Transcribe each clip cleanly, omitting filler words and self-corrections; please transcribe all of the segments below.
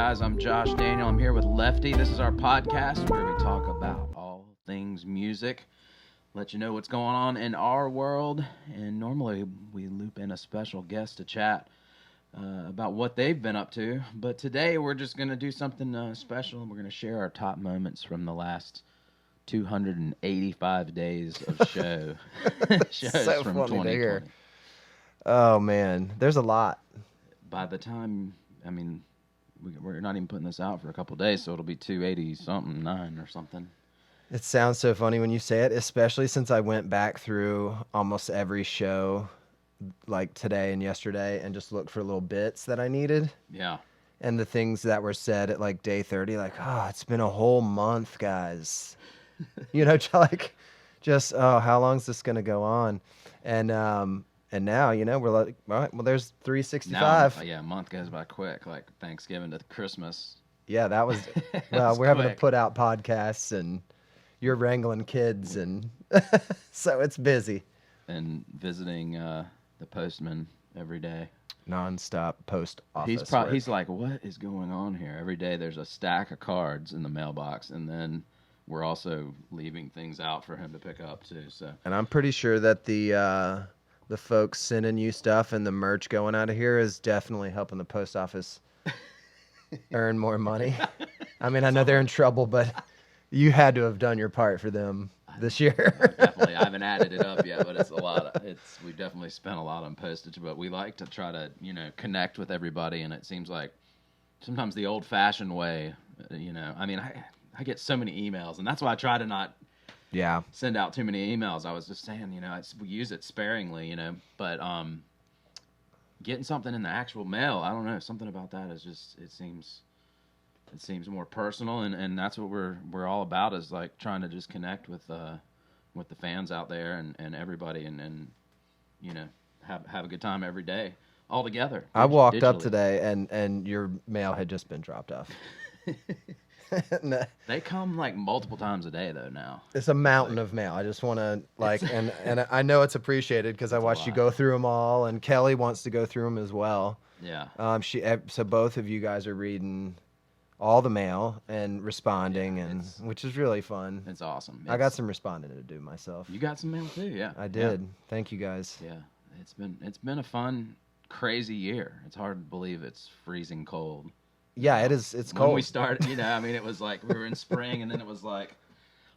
guys? I'm Josh Daniel. I'm here with Lefty. This is our podcast where we talk about all things music, let you know what's going on in our world, and normally we loop in a special guest to chat about what they've been up to. But today we're just going to do something special, and we're going to share our top moments from the last 285 days of shows so from funny 2020. to hear. Oh, man. There's a lot. By the time, we're not even putting this out for a couple of days, so it'll be 280-something, 9 or something. It sounds so funny when you say it, especially since I went back through almost every show like today and yesterday and just looked for little bits that I needed. Yeah. And the things that were said at like day 30, like, oh, it's been a whole month, guys. How long is this going to go on? And now, we're like, all right, well, there's 365. A month goes by quick, like Thanksgiving to Christmas. Yeah, that was, we're having to put out podcasts and you're wrangling kids and so it's busy. And visiting the postman every day. Nonstop post office He's like, what is going on here? Every day there's a stack of cards in the mailbox, and then we're also leaving things out for him to pick up too. So, and I'm pretty sure that the folks sending you stuff and the merch going out of here is definitely helping the post office earn more money. I mean, I know they're in trouble, but you had to have done your part for them this year. Definitely. I haven't added it up yet, but it's a lot. We've definitely spent a lot on postage, but we like to try to, connect with everybody, and it seems like sometimes the old-fashioned way, I get so many emails, and that's why I try to not send out too many emails. I was just saying, we use it sparingly, but getting something in the actual mail, I don't know, something about that is just, it seems more personal, and that's what we're all about, is like trying to just connect with the fans out there and everybody, and have a good time every day all together. I walked up today and your mail had just been dropped off. They come like multiple times a day though now. It's a mountain of mail. I just want to and I know it's appreciated because I watched you go through them all, and Kelly wants to go through them as well. Yeah. So both of you guys are reading all the mail and responding, which is really fun. It's awesome. I got some responding to do myself. You got some mail too, yeah. I did. Yeah. Thank you guys. Yeah, it's been a fun, crazy year. It's hard to believe it's freezing cold. Yeah, it is. It's cold. When we started, it was like we were in spring, and then it was like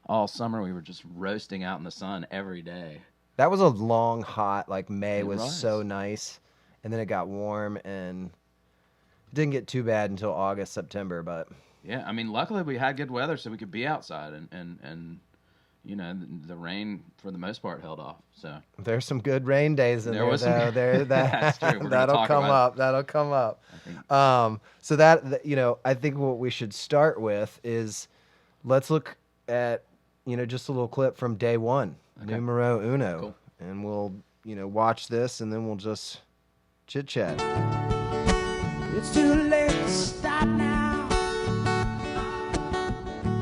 all summer we were just roasting out in the sun every day. That was a long, hot, May was so nice, and then it got warm, and it didn't get too bad until August, September, but... Yeah, luckily we had good weather so we could be outside, and the rain, for the most part, held off, so... There's some good rain days in there, though. That's true. That'll come up. That'll come up. So I think what we should start with is, let's look at, just a little clip from day one, numero uno. Cool. And we'll, watch this, and then we'll just chit-chat. It's too late to stop now.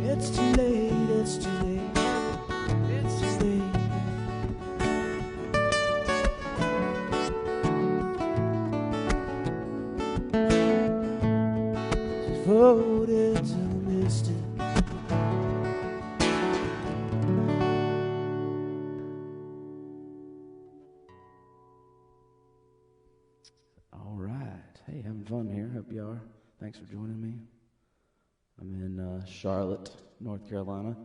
It's too late, it's too late, it's too late. She's floated to the mystic. Hey, having fun here. Hope you are. Thanks for joining me. I'm in Charlotte, North Carolina.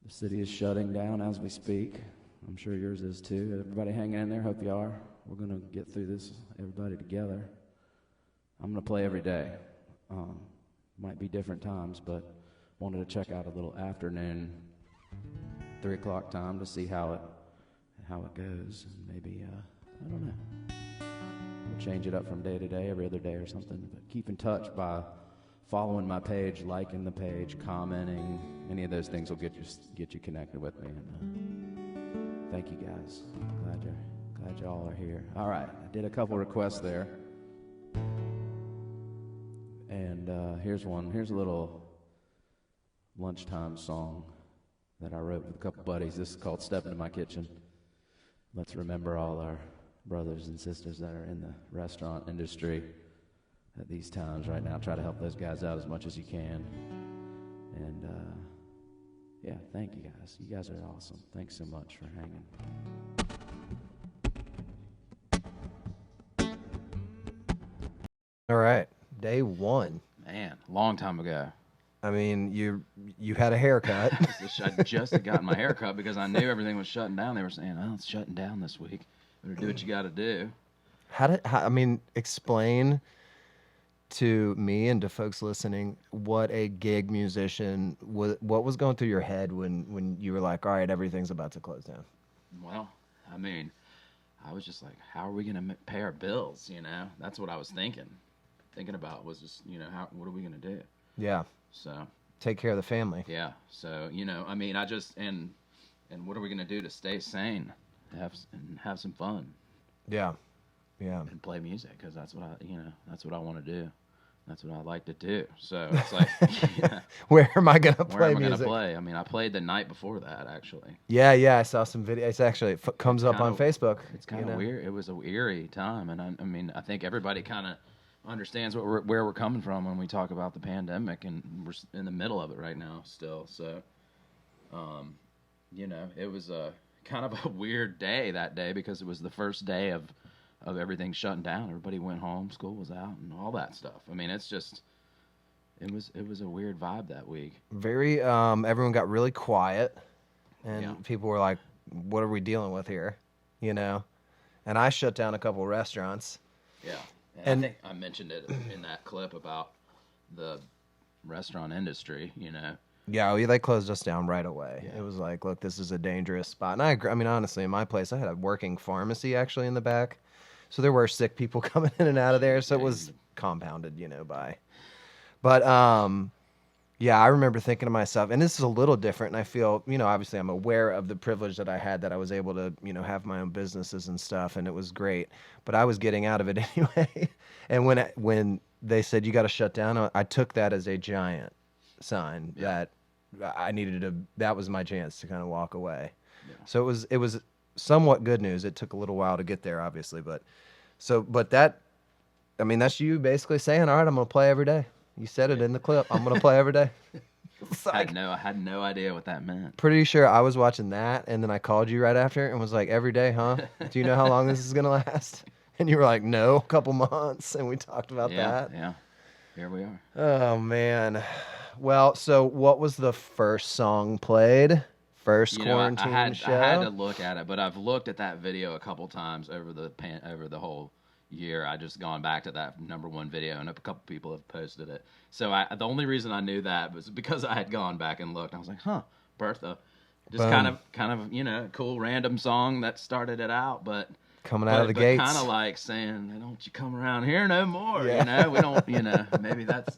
The city is shutting down as we speak. I'm sure yours is too. Everybody hanging in there. Hope you are. We're going to get through this, everybody together. I'm going to play every day. Might be different times, but wanted to check out a little afternoon, 3 o'clock time to see how it goes. And maybe, I don't know. We'll change it up from day to day, every other day or something. But keep in touch by following my page, liking the page, commenting. Any of those things will get you connected with me. And thank you guys. Glad y'all are here. All right, I did a couple requests there, and here's one. Here's a little lunchtime song that I wrote with a couple buddies. This is called "Step Into My Kitchen." Let's remember all our brothers and sisters that are in the restaurant industry. at these times right now. Try to help those guys out as much as you can. And yeah, thank you guys. You guys are awesome. Thanks so much for hanging. All right, day one. Man, long time ago. I mean, you had a haircut. I just had gotten my hair cut because I knew everything was shutting down. They were saying, "Oh, it's shutting down this week. Better do what you got to do." I mean, explain to me and to folks listening what a gig musician was. What was going through your head when you were like, all right, everything's about to close down? Well, I mean, I was just like, how are we going to pay our bills? You know, that's what I was thinking about was just, you know, what are we going to do? Yeah. So take care of the family. Yeah. So, you know, I mean, and what are we going to do to stay sane, have some fun? Yeah. Yeah. And play music, because that's what I want to do. That's what I like to do. So it's like, yeah, where am I gonna play where am I music? gonna play? I mean, I played the night before that, actually. Yeah, I saw some videos. It's actually comes up on Facebook. It's kind of weird. It was a eerie time, and I mean, I think everybody kind of understands where we're coming from when we talk about the pandemic, and we're in the middle of it right now still. So, you know, it was a kind of a weird day that day, because it was the first day of everything shutting down. Everybody went home, school was out, and all that stuff. I mean, it's just, it was a weird vibe that week. Very, everyone got really quiet, and Yeah. people were like, what are we dealing with here? You know? And I shut down a couple of restaurants. Yeah. And I think I mentioned it in that clip about the restaurant industry, you know. Yeah, they closed us down right away. Yeah. It was like, look, this is a dangerous spot. And I agree. I mean, honestly, in my place, I had a working pharmacy actually in the back. So there were sick people coming in and out of there. So it was compounded, you know, by. But, yeah, I remember thinking to myself, and this is a little different. And I feel, you know, obviously I'm aware of the privilege that I had, that I was able to, you know, have my own businesses and stuff. And it was great. But I was getting out of it anyway. And when they said you got to shut down, I took that as a giant sign that I needed to, that was my chance to kind of walk away. Yeah. So it was somewhat good news. It took a little while to get there, obviously, but that, I mean, that's you basically saying, all right, I'm going to play every day. You said it in the clip. I'm going to play every day. I had no idea what that meant. Pretty sure I was watching that, and then I called you right after and was like, every day, huh? Do you know how long this is going to last? And you were like, no, a couple months. And we talked about that. Yeah. Here we are. Oh, man. Well, so what was the first song played? First quarantine show? I had to look at it, but I've looked at that video a couple times over the whole year. I just gone back to that #1 video, and a couple people have posted it. So the only reason I knew that was because I had gone back and looked. I was like, huh, Bertha. Just kind of, you know, cool random song that started it out, but coming out of the gates. Kind of like saying, don't you come around here no more, you know? We don't, you know, maybe that's...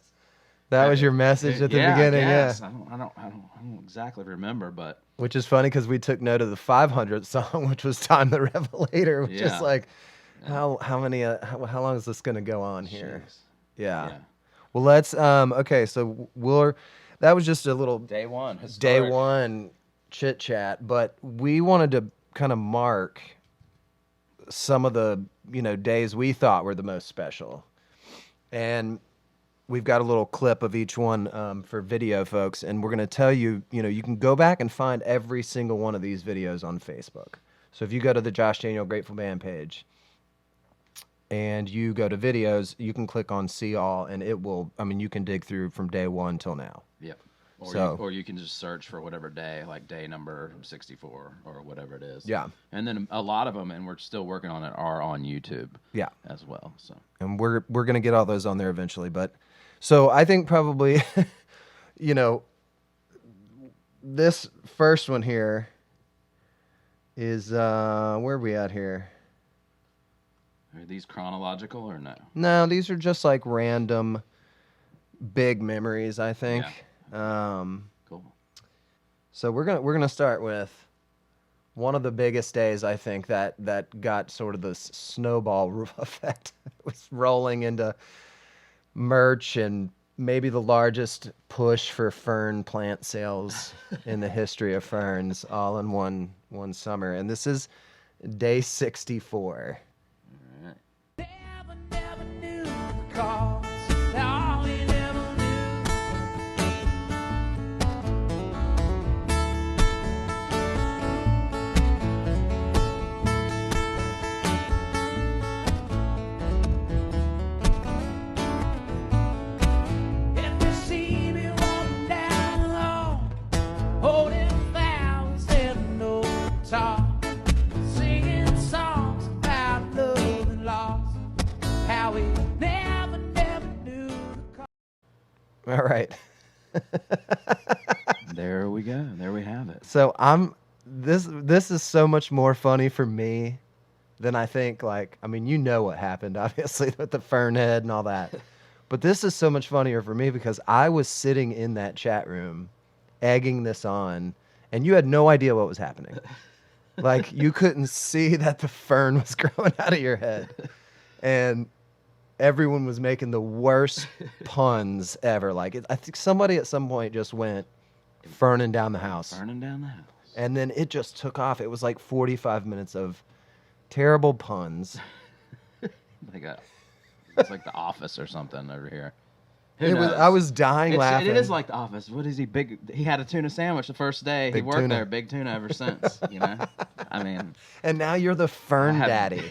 That was your message at the beginning, I don't exactly remember, but... Which is funny because we took note of the 500th song, which was "Time the Revelator," which is like, how long is this gonna go on here? Yeah. Well, let's okay. So that was just a little day one chit chat, but we wanted to kind of mark some of the, you know, days we thought were the most special, and we've got a little clip of each one for video, folks, and we're going to tell you, you know, you can go back and find every single one of these videos on Facebook. So if you go to the Josh Daniel Grateful Band page and you go to videos, you can click on See All, and it will, I mean, you can dig through from day one till now. Yep. Or you can just search for whatever day, like day number 64 or whatever it is. Yeah. And then a lot of them, and we're still working on it, are on YouTube. Yeah. As well. So. And we're going to get all those on there eventually, but so I think probably, you know, this first one here is, where are we at here? Are these chronological or no? No, these are just like random big memories, I think. Yeah. Cool. So we're gonna start with one of the biggest days, I think, that got sort of this snowball effect. It was rolling into merch and maybe the largest push for fern plant sales in the history of ferns, all in one summer. And this is day 64. Never knew the cause. guitar, singing songs about love and loss, how we never knew the cost. All right. There we go. There we have it. So this is so much more funny for me than I think. Like, I mean, you know what happened, obviously, with the fern head and all that. But this is so much funnier for me because I was sitting in that chat room egging this on, and you had no idea what was happening. Like, you couldn't see that the fern was growing out of your head. And everyone was making the worst puns ever. Like, I think somebody at some point just went, ferning down the house. Burning down the house. And then it just took off. It was like 45 minutes of terrible puns. It's like The Office or something over here. I was dying laughing. It is like The Office. What is he big? He had a tuna sandwich the first day. He worked there. Big tuna ever since. You know, I mean. And now you're the fern daddy.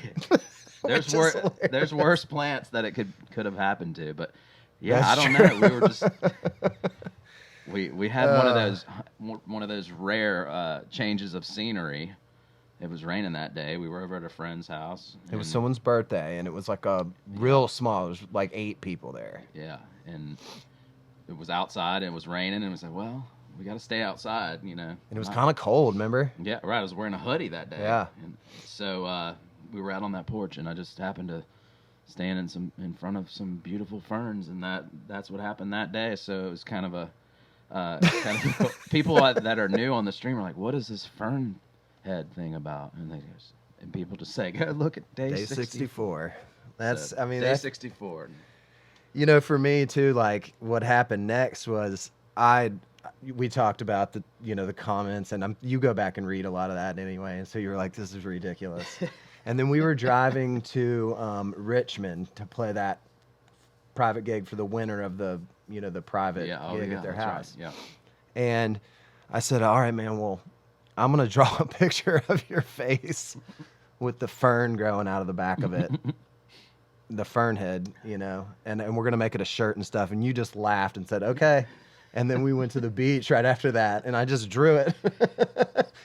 There's worse plants that it could have happened to, but yeah, that's I don't true. Know. We were just we had one of those rare changes of scenery. It was raining that day. We were over at a friend's house. It was someone's birthday, and it was like a real small. It was like 8 people there. Yeah, and it was outside, and it was raining, and we said, well, we got to stay outside, you know. And it was kind of cold, remember? Yeah, right. I was wearing a hoodie that day. Yeah. And so we were out on that porch, and I just happened to stand in front of some beautiful ferns, and that's what happened that day. So it was kind of a people that are new on the stream are like, what is this fern head thing about? And people just say, go look at day 64. That's so, day 64. You know, for me too, like what happened next was we talked about the comments, and you go back and read a lot of that anyway, and so you were like, this is ridiculous. And then we were driving to Richmond to play that private gig for the winner of the private gig at their house. Right. Yeah. And I said, all right, man, well, I'm going to draw a picture of your face with the fern growing out of the back of it. The fern head, and we're going to make it a shirt and stuff. And you just laughed and said, okay. And then we went to the beach right after that, and I just drew it.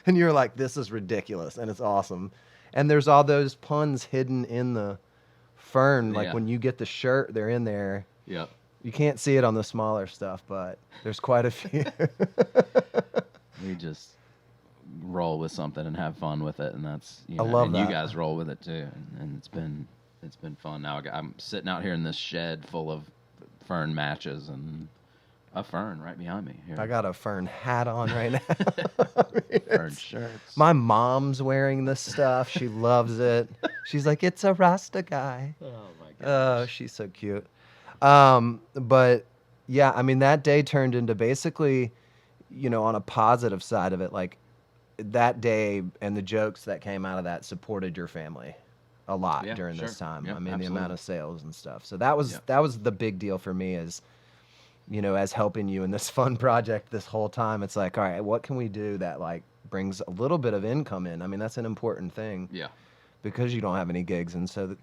And you were like, this is ridiculous, and it's awesome. And there's all those puns hidden in the fern. Like when you get the shirt, they're in there. Yep. You can't see it on the smaller stuff, but there's quite a few. We just roll with something and have fun with it, and that's I love that. You guys roll with it too, and it's been fun. Now I'm sitting out here in this shed full of fern matches and a fern right behind me here. I got a fern hat on right now. Fern shirts. My mom's wearing this stuff. She loves it. She's like, it's a Rasta guy. Oh my gosh. Oh, she's so cute. But yeah, I mean, that day turned into basically, on a positive side of it, like that day and the jokes that came out of that supported your family a lot during this time. Yep, I mean, absolutely. the amount of sales and stuff. So that was the big deal for me as helping you in this fun project this whole time. It's like, all right, what can we do that like brings a little bit of income in? I mean, that's an important thing. Yeah. Because you don't have any gigs. And so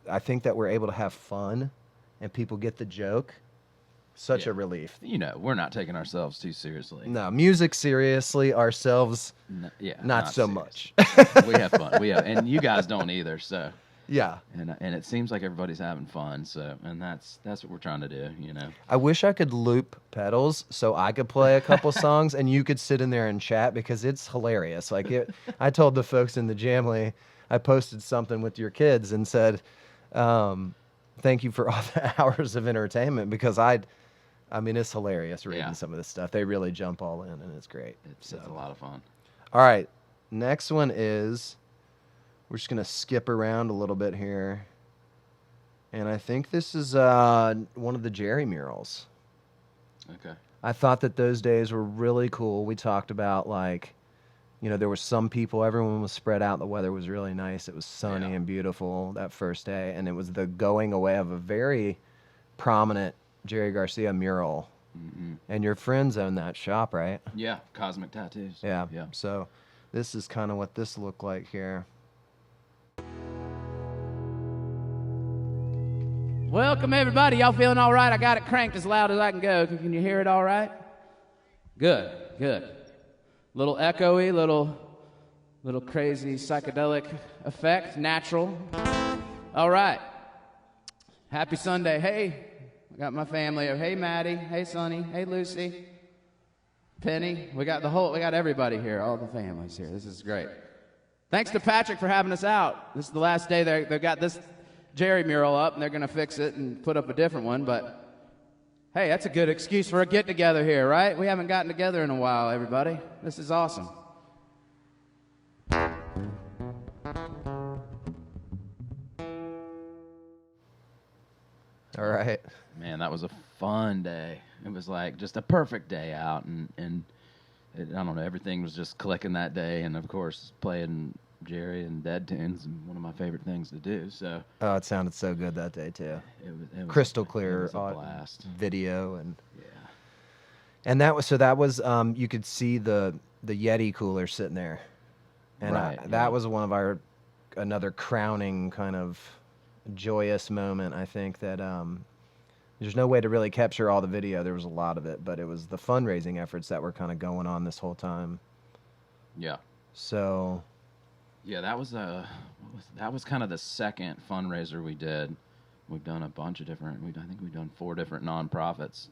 I think that we're able to have fun and people get the joke. Such a relief. We're not taking ourselves too seriously. No, music seriously, ourselves, not so much. We have fun. And you guys don't either. So yeah. And it seems like everybody's having fun. So and that's what we're trying to do. I wish I could loop pedals so I could play a couple songs and you could sit in there and chat because it's hilarious. Like I told the folks in the Jamley, I posted something with your kids and said, thank you for all the hours of entertainment because I mean, it's hilarious reading some of this stuff. They really jump all in, and it's great. It's a lot of fun. All right. Next one is, we're just going to skip around a little bit here. And I think this is one of the Jerry murals. Okay. I thought that those days were really cool. We talked about, there were some people, everyone was spread out. The weather was really nice. It was sunny and beautiful that first day. And it was the going away of a very prominent Jerry Garcia mural. Mm-hmm. And your friends own that shop, right? Yeah, Cosmic Tattoos. Yeah. So this is kind of what this looked like here. Welcome, everybody. Y'all feeling all right? I got it cranked as loud as I can go. Can you hear it all right? Good. Little echoey, little Little crazy psychedelic effect, natural. All right. Happy Sunday. Hey, I got my family. Hey, Maddie. Hey, Sonny. Hey, Lucy. Penny. We got everybody here, all the families here. This is great. Thanks to Patrick for having us out. This is the last day. They've got this Jerry mural up, and they're going to fix it and put up a different one. But, hey, that's a good excuse for a get-together here, right? We haven't gotten together in a while, everybody. This is awesome. All right. Man, that was a fun day. It was like just a perfect day out, and I don't know, everything was just clicking that day, and of course playing Jerry and Dead tunes, and one of my favorite things to do. So Oh, it sounded so good that day too. it was Crystal it clear was a blast. video, and Yeah, that was you could see the Yeti cooler sitting there, and Right, that yeah. was one of another crowning kind of joyous moment. I think that there's no way to really capture all the video. There was a lot of it, but it was the fundraising efforts that were kind of going on this whole time. yeah. So Yeah, that was kind of the second fundraiser we did. We've done a bunch of different. I think we've done 4 different nonprofits.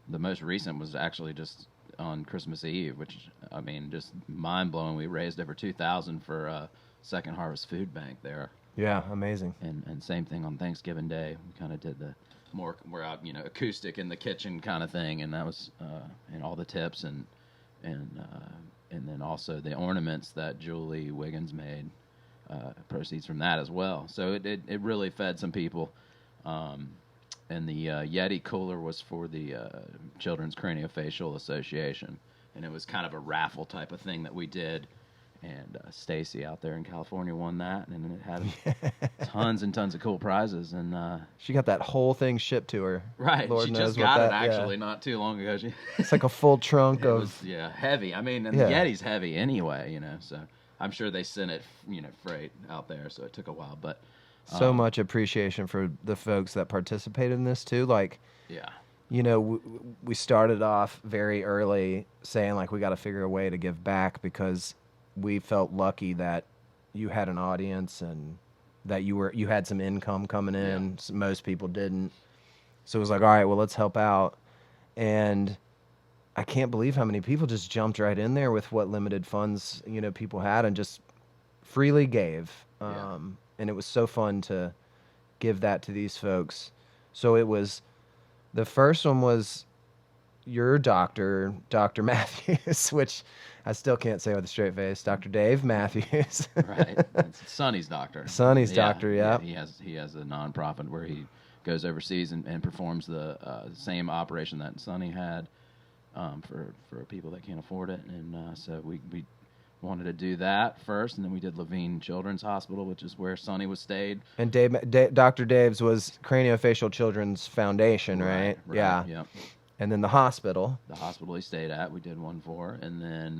The most recent was actually just on Christmas Eve, which I mean, just mind blowing. We raised over $2,000 for Second Harvest Food Bank there, yeah, amazing. and same thing on Thanksgiving Day. We kind of did the we're out, acoustic in the kitchen kind of thing, and that was and all the tips and then also the ornaments that Julie Wiggins made, proceeds from that as well. So it really fed some people. And the Yeti cooler was for the Children's Craniofacial Association, and it was kind of a raffle type of thing that we did. And Stacy out there in California won that, and it had tons and tons of cool prizes. And She got that whole thing shipped to her. right, Lord she knows just what got it that- yeah. actually not too long ago. It's like a full trunk It of. was, heavy. I mean, and Yeah. the Yeti's heavy anyway, so I'm sure they sent it, freight out there, so it took a while. But So much appreciation for the folks that participated in this too. Like, yeah, we started off very early saying like we got to figure a way to give back because we felt lucky that you had an audience and that you had some income coming in. Yeah. Most people didn't. So it was like, all right, well, let's help out. And I can't believe how many people just jumped right in there with what limited funds, people had and just freely gave. Yeah. And it was so fun to give that to these folks. So the first one was your doctor, Dr. Matthews, which I still can't say with a straight face, Dr. Dave Matthews. right. It's Sonny's doctor. Sonny's doctor, yeah. He has a nonprofit where he goes overseas and performs the same operation that Sonny had for people that can't afford it. And so we wanted to do that first, and then we did Levine Children's Hospital, which is where Sonny was stayed. And Dr. Dave's was Craniofacial Children's Foundation, right? Yeah. Yep. And then the hospital. The hospital he stayed at, we did one for, and then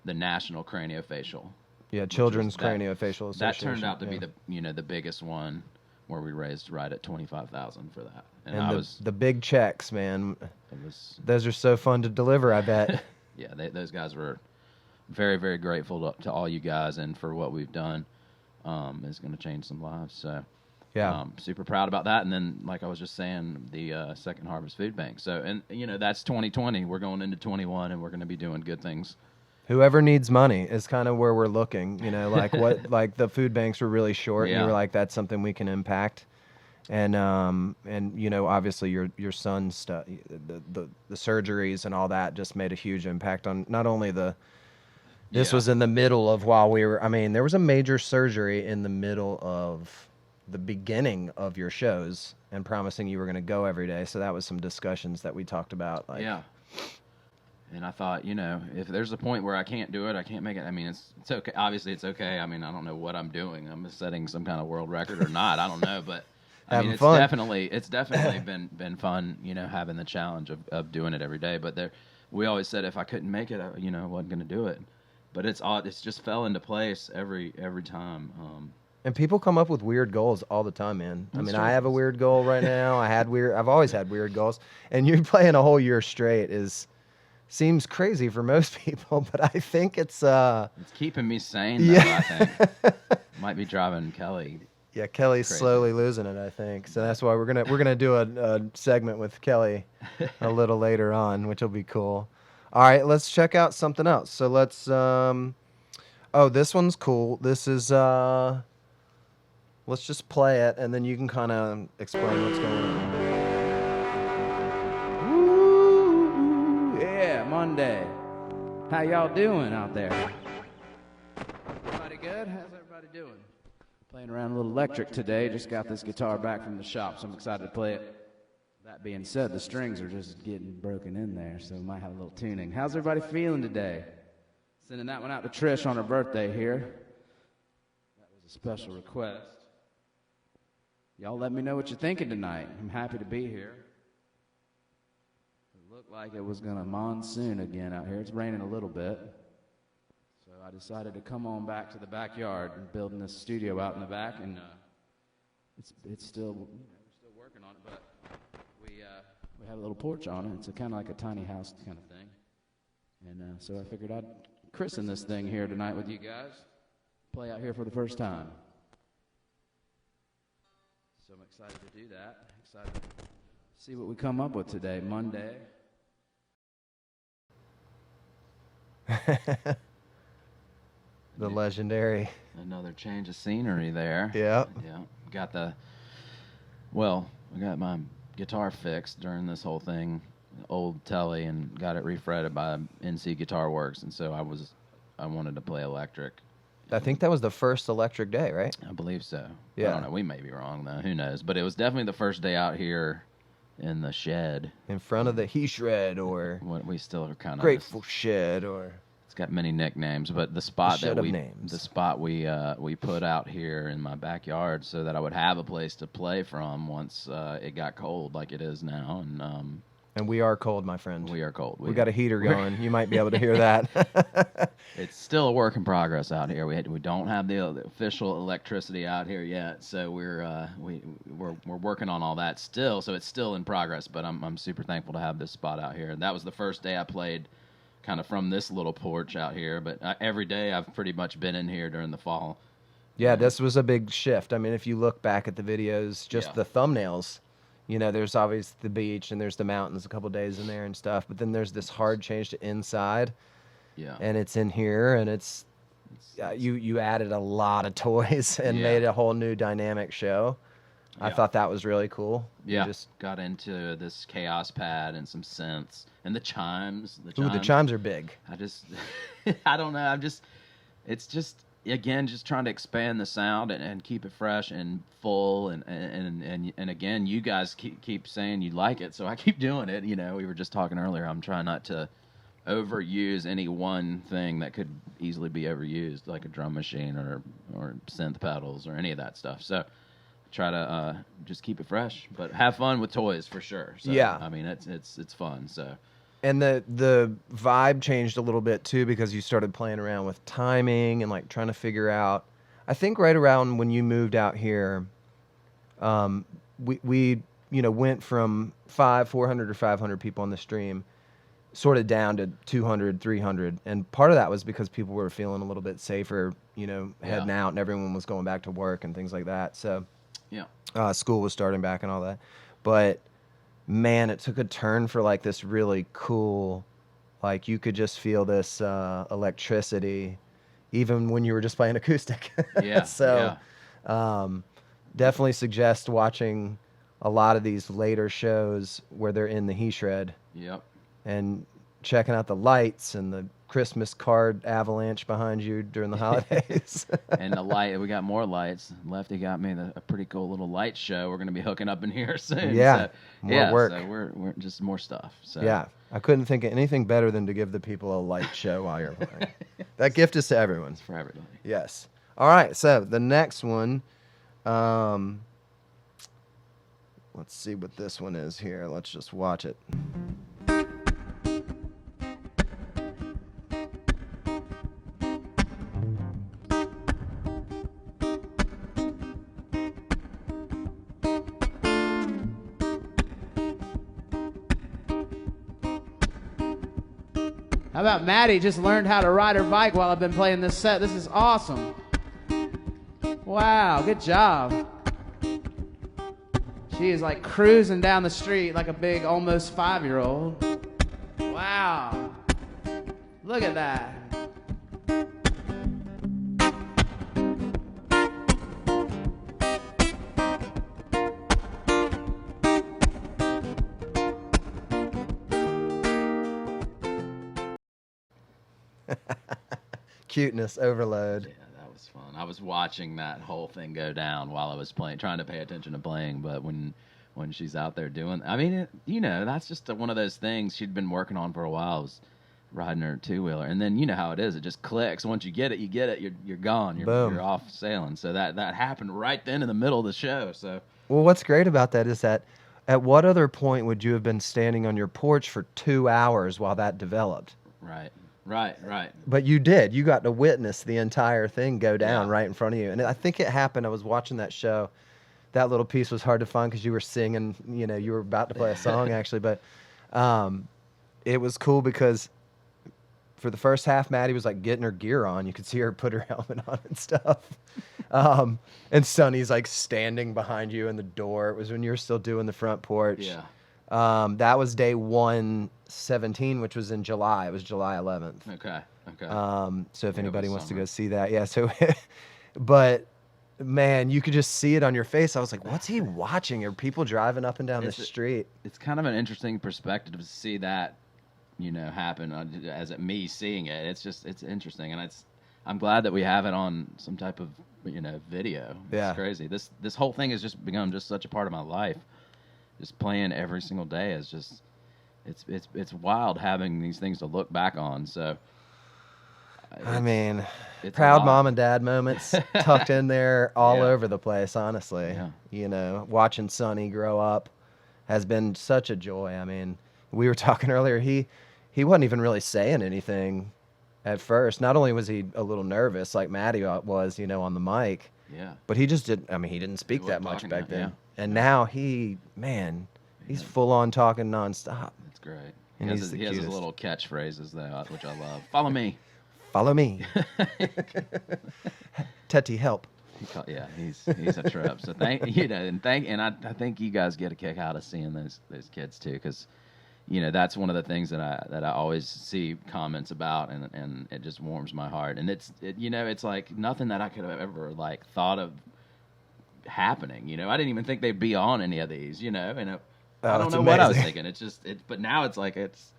the National Craniofacial. Yeah, Children's that- Craniofacial Association. That turned out to yeah. be the biggest one, where we raised right at $25,000 for that. And And the big checks, man. it was Those are so fun to deliver, I bet. yeah, those guys were very, very grateful to all you guys, and for what we've done is going to change some lives. So Yeah. super proud about that. And then, like I was just saying, the Second Harvest Food Bank. So, and that's 2020. We're going into 21, and we're going to be doing good things. Whoever needs money is kind of where we're looking. Like like the food banks were really short, and Yeah. you were like, that's something we can impact. And obviously your son's stuff, the surgeries and all that just made a huge impact on not only this Yeah. was in the middle of there was a major surgery in the middle of the beginning of your shows and promising you were going to go every day. So that was some discussions that we talked about. Like, Yeah. And I thought, if there's a point where I can't do it, I can't make it. I mean, it's okay. Obviously, it's okay. I mean, I don't know what I'm doing. I'm setting some kind of world record or not. I don't know, but I mean, Having fun. it's definitely been fun. Having the challenge of doing it every day. But we always said if I couldn't make it, I wasn't going to do it. But it's just fell into place every time. And people come up with weird goals all the time, man. I That's mean, true. I have a weird goal right now. I've always had weird goals. And you playing a whole year straight is seems crazy for most people, but I think it's It's keeping me sane, though, Yeah. I think. Might be driving Kelly. yeah, Kelly's Crazy. slowly losing it, I think. So that's why we're gonna do a segment with Kelly a little later on, which will be cool. All right, let's check out something else. So let's oh, this one's cool. This is let's just play it and then you can kind of explain what's going on. Woo! Yeah, Monday. How y'all doing out there? Everybody good? How's everybody doing? Playing around a little electric today. Just got this guitar back from the shop, so I'm excited to play it. That being said, the strings are just getting broken in there, so we might have a little tuning. How's everybody feeling today? Sending that one out to Trish on her birthday here. That was a special request. Y'all let me know what you're thinking tonight. I'm happy to be here. It looked like it was going to monsoon again out here. It's raining a little bit. So I decided to come on back to the backyard and building this studio out in the back. And it's still, we're still working on it, but we have a little porch on it. It's kind of like a tiny house kind of thing. And so I figured I'd christen this thing here tonight with you guys. Play out here for the first time. So I'm excited to do that. Excited to see what we come up with today, Monday. The legendary. Another change of scenery there. Yeah. Yeah. We got my guitar fixed during this whole thing, old Telly, and got it refretted by NC Guitar Works, and so I wanted to play electric. I think that was the first electric day, right? I believe so. Yeah. I don't know. We may be wrong, though. Who knows? But it was definitely the first day out here in the shed. In front of the He Shred or What we still are kind of Grateful Shed or It's got many nicknames, but the spot shed that of we names. the spot we put out here in my backyard so that I would have a place to play from once it got cold like it is now, and we are cold, my friend. we are cold. We got a heater going. You might be able to hear that. It's still a work in progress out here. We don't have the official electricity out here yet, so we're working on all that still. So it's still in progress, but I'm super thankful to have this spot out here. And that was the first day I played, kind of from this little porch out here. But every day I've pretty much been in here during the fall. Yeah, this was a big shift. I mean, if you look back at the videos, just Yeah. the thumbnails, you know, there's obviously the beach and there's the mountains a couple days in there and stuff. But then there's this hard change to inside. Yeah. And it's in here, and it's you added a lot of toys and Yeah. made a whole new dynamic show. I Yeah. thought that was really cool. You Yeah, just, got into this chaos pad and some synths and the chimes. ooh, the chimes are big. I just, I don't know. It's just, again, just trying to expand the sound and keep it fresh and full. And again, you guys keep saying you like it, so I keep doing it. You know, we were just talking earlier. I'm trying not to overuse any one thing that could easily be overused, like a drum machine or synth pedals or any of that stuff. So try to just keep it fresh, but have fun with toys for sure. So, Yeah. I mean, it's fun. So. And the vibe changed a little bit too because you started playing around with timing and like trying to figure out. I think right around when you moved out here, we went from 400 or 500 people on the stream, sort of down to 200, 300, and part of that was because people were feeling a little bit safer, heading out, and everyone was going back to work and things like that. So Yeah. school was starting back and all that, but man, it took a turn for like this really cool, like you could just feel this electricity even when you were just playing acoustic. Yeah. So yeah. definitely suggest watching a lot of these later shows where they're in the He Shred Yep. and checking out the lights and the Christmas card avalanche behind you during the holidays. And the light, we got more lights. Lefty got me a pretty cool little light show. We're going to be hooking up in here soon. Yeah, So, more work. So we're just more stuff. So Yeah, I couldn't think of anything better than to give the people a light show while you're playing. That gift is to everyone. it's for everybody. Yes. All right, so the next one, let's see what this one is here. Let's just watch it. How about Maddie just learned how to ride her bike while I've been playing this set? This is awesome. Wow, good job. She is like cruising down the street like a big almost 5-year-old. Wow. Look at that. Cuteness overload. Yeah, that was fun. I was watching that whole thing go down while I was playing, trying to pay attention to playing. But when she's out there doing, I mean, that's just one of those things she'd been working on for a while. Was riding her two-wheeler, and then you know how it is. It just clicks. Once you get it, you get it. You're gone. You're off sailing. So that happened right then in the middle of the show. So well, what's great about that is that at what other point would you have been standing on your porch for 2 hours while that developed? Right. But you did. You got to witness the entire thing go down right in front of you. And I think it happened. I was watching that show. That little piece was hard to find because you were singing. You were about to play a song actually, but it was cool because for the first half, Maddie was like getting her gear on. You could see her put her helmet on and stuff. And Sonny's like standing behind you in the door. It was when you were still doing the front porch. Yeah. That was day 117, which was in July. It was July 11th. Okay. So if anybody wants to go see that, yeah. So, but man, you could just see it on your face. I was like, what's he watching? Are people driving up and down the street? It's kind of an interesting perspective to see that, happen as me seeing it. It's interesting, and I'm glad that we have it on some type of video. Yeah. It's crazy. This whole thing has just become just such a part of my life. Just playing every single day is just it's wild having these things to look back on. So I mean, proud mom and dad moments tucked in there all over the place, honestly. Yeah. Watching Sonny grow up has been such a joy. I mean, we were talking earlier, he wasn't even really saying anything at first. Not only was he a little nervous like Maddie was, on the mic. Yeah. But he just he didn't speak that much back then. Yeah. And now he's full on talking nonstop. That's great. And he has his little catchphrases though, which I love. Follow me. Follow me. Teddy, help. Yeah, he's a trip. So I think you guys get a kick out of seeing those kids too, because that's one of the things that I always see comments about, and it just warms my heart. And it's like nothing that I could have ever thought of happening. I didn't even think they'd be on any of these. And I don't know what I was thinking. But now it's like it's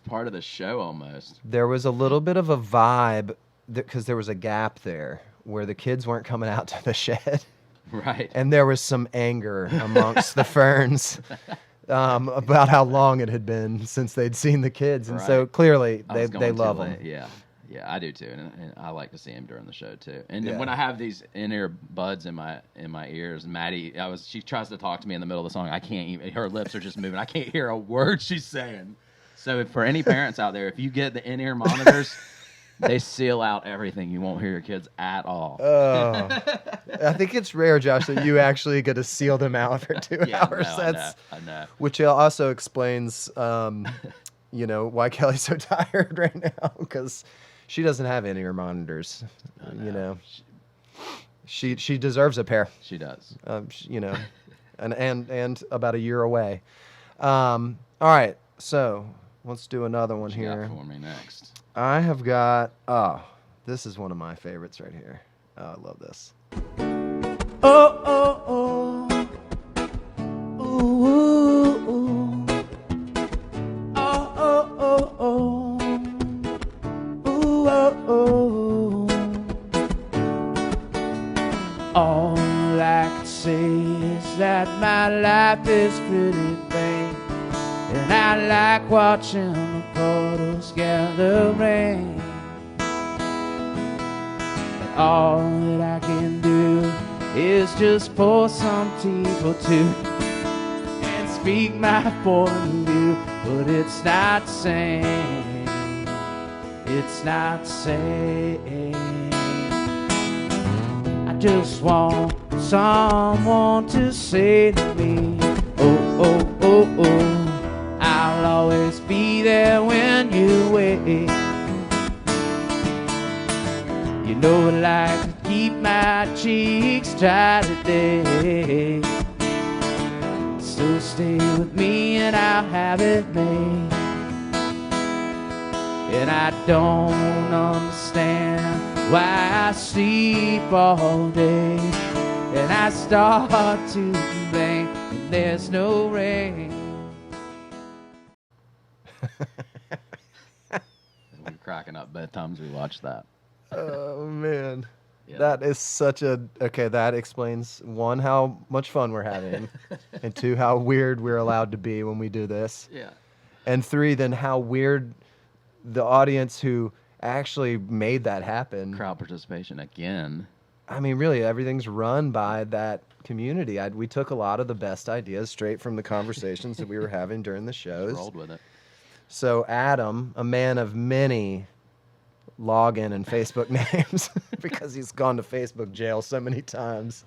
part of the show almost. There was a little bit of a vibe because there was a gap there where the kids weren't coming out to the shed. Right. And there was some anger amongst the ferns about how long it had been since they'd seen the kids. And so clearly they love them. Yeah. Yeah, I do too, and I like to see him during the show too. And then when I have these in-ear buds in my ears, Maddie, she tries to talk to me in the middle of the song. I can't even. Her lips are just moving. I can't hear a word she's saying. So for any parents out there, if you get the in-ear monitors, they seal out everything. You won't hear your kids at all. I think it's rare, Josh, that you actually get to seal them out for 2 hours. I know. Which also explains, why Kellie's so tired right now, because she doesn't have in-ear monitors. She deserves a pair. She does. And about a year away. All right, so let's do another one here. What you got for me next? I have got. This is one of my favorites right here. Oh, I love this. Oh, oh, oh. Ooh, ooh, ooh. Oh, oh, oh, oh. Ooh, oh, oh. All I can say is that my life is pretty vain, and I like watching the puddles gather rain. And all that I can do is just pour some tea for two and speak my point of view, but it's not the same. It's not the same. I just want someone to say to me, oh, oh, oh, oh, I'll always be there when you wait. know I like to keep my cheeks dry today. So stay with me and I'll have it made. And I don't understand why I sleep all day, and I start to complain when there's no rain. We were cracking up both times we watched that. Oh man. Yeah. That is such a okay, that explains one, how much fun we're having, and two, how weird we're allowed to be when we do this. Yeah. And three, then how weird the audience who actually made that happen. Crowd participation again. I mean, really, everything's run by that community. We took a lot of the best ideas straight from the conversations that we were having during the shows. Rolled with it. So Adam, a man of many login and Facebook names, because he's gone to Facebook jail so many times,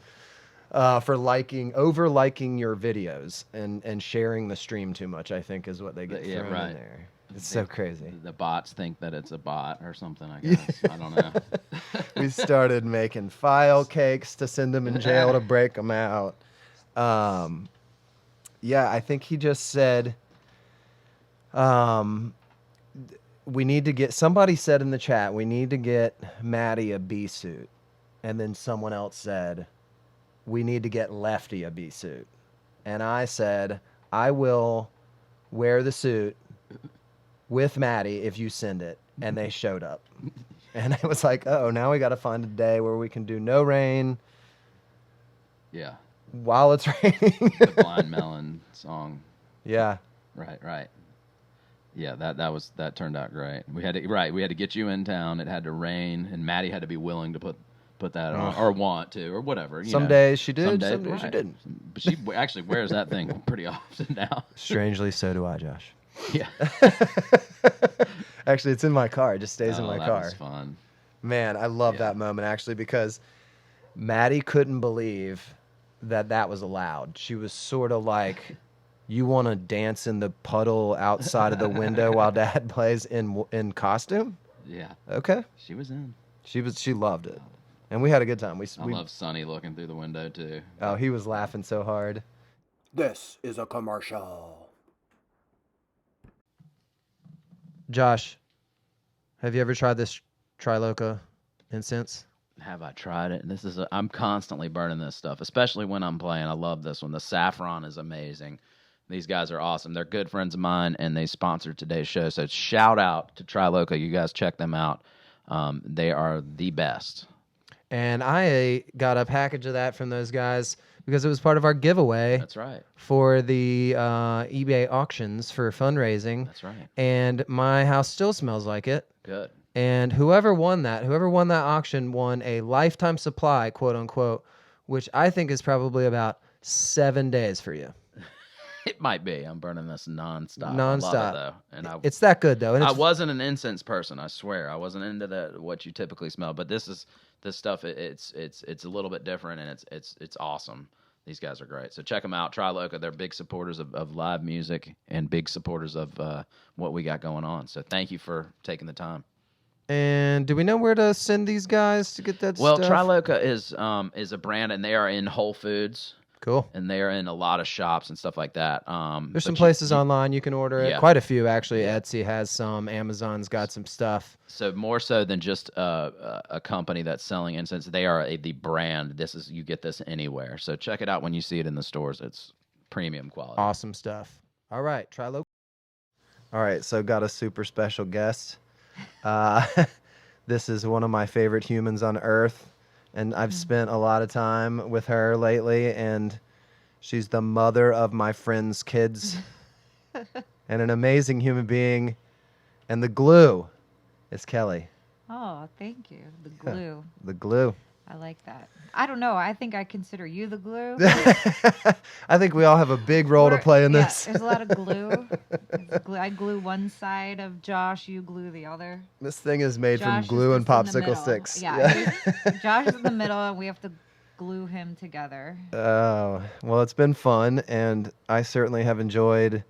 for over liking your videos and sharing the stream too much, I think is what they get thrown in there. It's so crazy. The bots think that it's a bot or something, I guess. I don't know. We started making file cakes to send them in jail to break them out. Yeah, I think he just said, we need to get, somebody said in the chat, we need to get Maddie a bee suit. And then someone else said, we need to get Lefty a bee suit. And I said, I will wear the suit with Maddie if you send it. And they showed up. And it was like, oh, now we got to find a day where we can do no rain. Yeah. While it's raining. The Blind Melon song. Yeah. Right. Yeah, that turned out great. We had to get you in town. It had to rain, and Maddie had to be willing to put that on, or want to, or whatever. Some days she did, some days right. she didn't. But she actually wears that thing pretty often now. Strangely, so do I, Josh. Yeah. Actually, it's in my car. It just stays in my car. That was fun. Man, I love that moment, actually, because Maddie couldn't believe that was allowed. She was sort of like, you want to dance in the puddle outside of the window while Dad plays in costume? Yeah. Okay. She was in. She loved it. And we had a good time. I love Sonny looking through the window, too. Oh, he was laughing so hard. This is a commercial. Josh, have you ever tried this Triloca incense? Have I tried it? I'm constantly burning this stuff, especially when I'm playing. I love this one. The saffron is amazing. These guys are awesome. They're good friends of mine, and they sponsored today's show. So shout out to Triloca. You guys check them out. They are the best. And I got a package of that from those guys because it was part of our giveaway. That's right. For the eBay auctions for fundraising. That's right. And my house still smells like it. Good. And whoever won that auction won a lifetime supply, quote unquote, which I think is probably about 7 days for you. It might be. I'm burning this nonstop. Nonstop. I love it, though. And it's that good, though. And I wasn't an incense person. I swear, I wasn't into what you typically smell. But this stuff. It's a little bit different, and it's awesome. These guys are great. So check them out. Triloca. They're big supporters of live music and big supporters of what we got going on. So thank you for taking the time. And do we know where to send these guys to get that stuff? Well, Triloca is a brand, and they are in Whole Foods. Cool. And they are in a lot of shops and stuff like that. There's some places online you can order it. Yeah. Quite a few, actually. Etsy has some. Amazon's got some stuff. So more so than just a company that's selling incense, they are the brand. You get this anywhere. So check it out when you see it in the stores. It's premium quality. Awesome stuff. All right, Triloca. All right, so got a super special guest. This is one of my favorite humans on earth. And I've spent a lot of time with her lately, and she's the mother of my friend's kids and an amazing human being. And the glue is Kellie. Oh, thank you. The glue. The glue. I like that. I don't know. I think I consider you the glue. I think we all have a big role to play in this. There's a lot of glue. I glue one side of Josh. You glue the other. This thing is made Josh from glue and popsicle middle. sticks. Yeah. Josh is in the middle, and we have to glue him together. Oh, well, it's been fun, and I certainly have enjoyed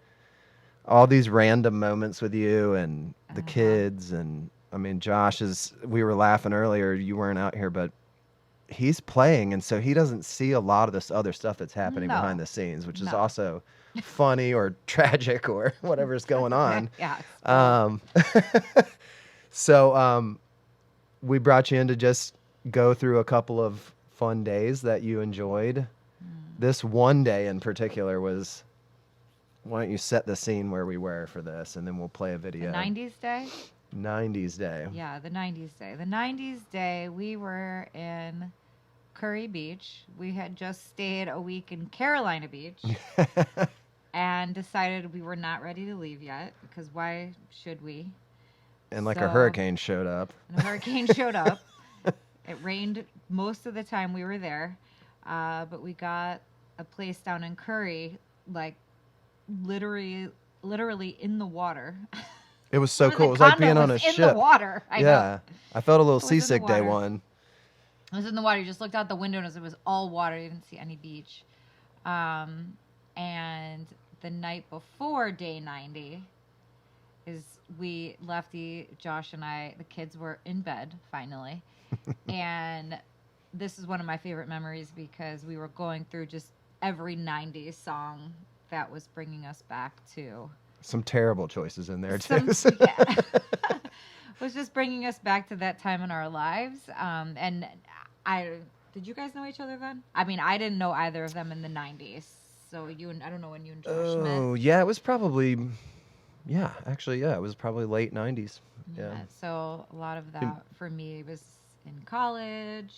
all these random moments with you and the kids, and I mean, Josh is, we were laughing earlier, you weren't out here, but he's playing, and so he doesn't see a lot of this other stuff that's happening No. behind the scenes, which is No. also funny or tragic or whatever's going on. Yeah. So we brought you in to just go through a couple of fun days that you enjoyed. This one day in particular was, why don't you set the scene where we were for this, and then we'll play a video. The 90s day? 90s day. Yeah, the 90s day. The 90s day, we were in Curry Beach. We had just stayed a week in Carolina Beach and decided we were not ready to leave yet, because why should we? And like a hurricane showed up. And a hurricane showed up. It rained most of the time we were there, but we got a place down in Curry, like literally in the water. It was so The cool. It was like condo being on a was in ship. the water. I Yeah. know. I felt a little It was in the seasick day water. one. It was in the water. You just looked out the window and it was all water. You didn't see any beach. And the night before day 90 is we, Lefty, Josh, and I, the kids were in bed finally. And this is one of my favorite memories because we were going through just every 90s song that was bringing us back to. Some terrible choices in there, too. Yeah. Was just bringing us back to that time in our lives. And did you guys know each other then? I mean, I didn't know either of them in the 90s. So I don't know when you and Josh met. Oh, yeah, it was probably, it was probably late 90s. Yeah. So a lot of that for me was in college,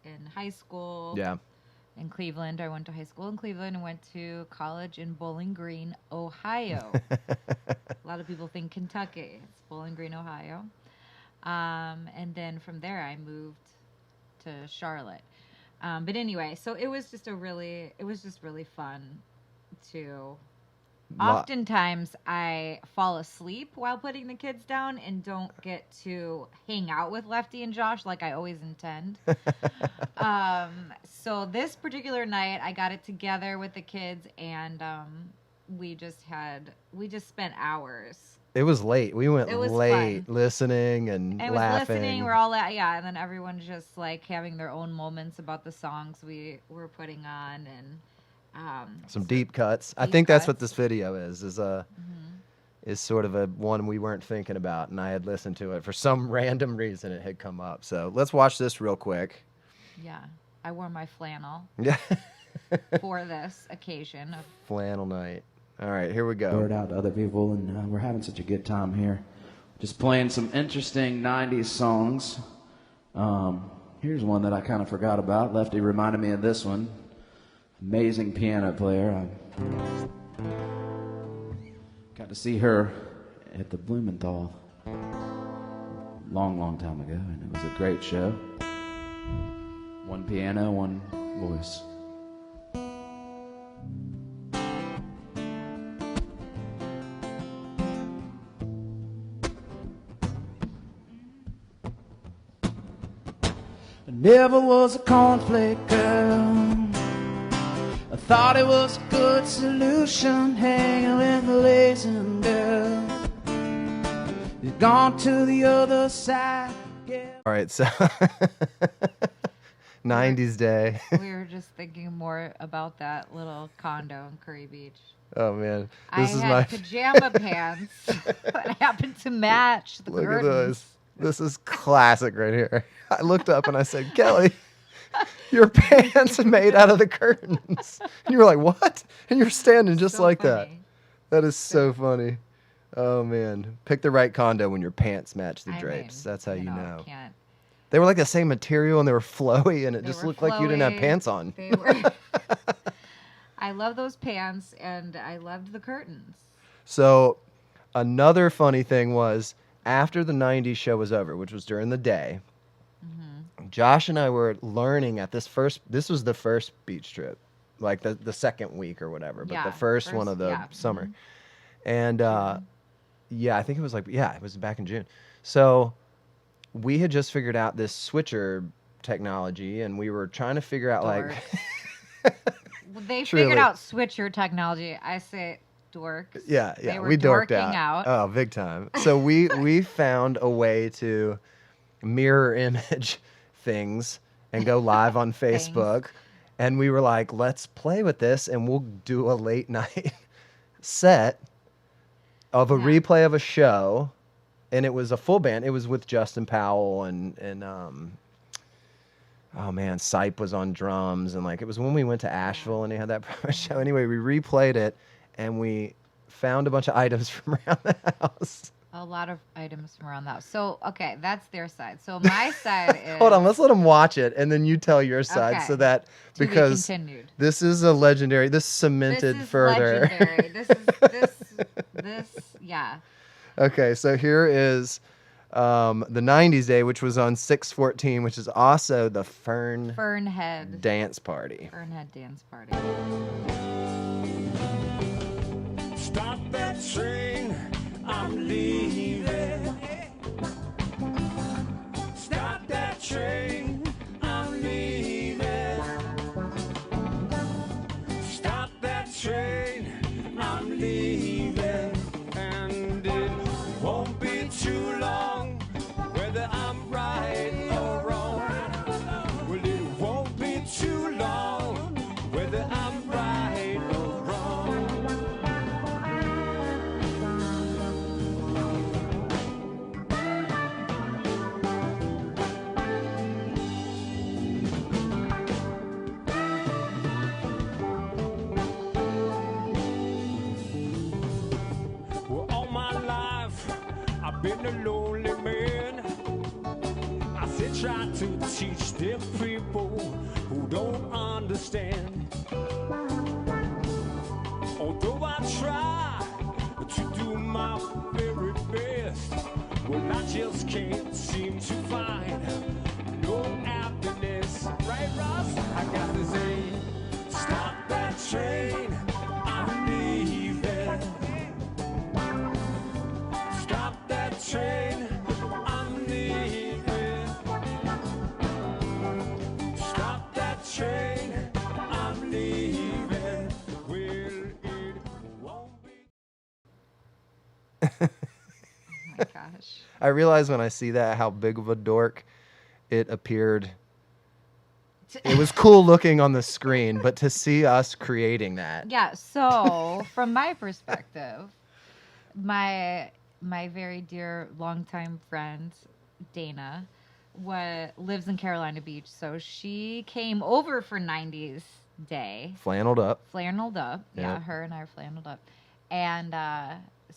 in high school. Yeah. In Cleveland. I went to high school in Cleveland and went to college in Bowling Green, Ohio. A lot of people think Kentucky. It's Bowling Green, Ohio. And then from there I moved to Charlotte. But anyway, so it was just really fun to. Oftentimes I fall asleep while putting the kids down and don't get to hang out with Lefty and Josh like I always intend. So this particular night I got it together with the kids and we just spent hours. It was late. We went late fun. Listening and it laughing. was listening. We're all and then everyone's just like having their own moments about the songs we were putting on and some deep cuts. I deep think that's cuts. what this video is sort of a one we weren't thinking about, and I had listened to it for some random reason. It had come up. So let's watch this real quick. Yeah, I wore my flannel Yeah. for this occasion. Flannel night. All right, here we go. Word out to other people, and we're having such a good time here. Just playing some interesting 90s songs. Here's one that I kind of forgot about. Lefty reminded me of this one. Amazing piano player. I got to see her at the Blumenthal long time ago, and it was a great show. One piano, one voice. I never was a cornflake girl. I thought it was a good solution, hanging with the lazy girl. You've gone to the other side. Yeah. All right, so 90s day. We were just thinking more about that little condo in Curry Beach. Oh man, I this is had my pajama pants that happened to match the look curtains. at this. This is classic right here. I looked up and I said, Kelly, your pants are made out of the curtains. And you were like, what? And you're standing just So like that. funny. That is so funny. Oh man, pick the right condo when your pants match the I drapes. mean, That's how you know. Can't. They were like the same material and they were flowy and it They just were looked like you didn't have flowy. pants on. They were. I love those pants, and I loved the curtains. So another funny thing was after the 90s show was over, which was during the day, Josh and I were learning at this was the first beach trip, like the second week or whatever, but the first one of the summer. And I think it was it was back in June. So we had just figured out this switcher technology and we were trying to figure out Dorks. Well, they Truly. figured out switcher technology. I say dorks. Yeah, They were we dorked dorking out. out. Oh, big time. So we found a way to mirror image things and go live on Facebook. And we were like, let's play with this and we'll do a late night set of a replay of a show. And it was a full band. It was with Justin Powell and oh man, Sipe was on drums. And like, it was when we went to Asheville and they had that show. Anyway, we replayed it and we found a bunch of items from around the house. A lot of items from around the house. So, okay, that's their side. So my side is... Hold on, let's let them watch it, and then you tell your side, Okay. so that To be because continued. this is a legendary. This cemented This is further. legendary. This, yeah. Okay, so here is the '90s day, which was on 6/14, which is also the Fernhead dance party. Fernhead dance party. Stop that train, I'm leaving. Stop that train, I'm leaving. Stop that train, I'm leaving. And it won't be too long, whether I'm right or wrong. Well, it won't be too long, whether I'm right or wrong. Well, all my life, I've been a lonely man. I said try to teach them people who don't understand. Although I try to do my very best, well, I just can't seem to find no happiness. Right, Ross? I gotta say, stop that train, I'm leaving. Stop that train, I'm leaving. Stop that train, I'm leaving. Well, it won't be. Oh my gosh. I realize when I see that how big of a dork it appeared. It was cool looking on the screen, but to see us creating that. Yeah, so from my perspective, my very dear longtime friend Dana lives in Carolina Beach, so she came over for 90s day. Flanneled up. Flanneled up. Yeah, Yep. her and I are flanneled up. And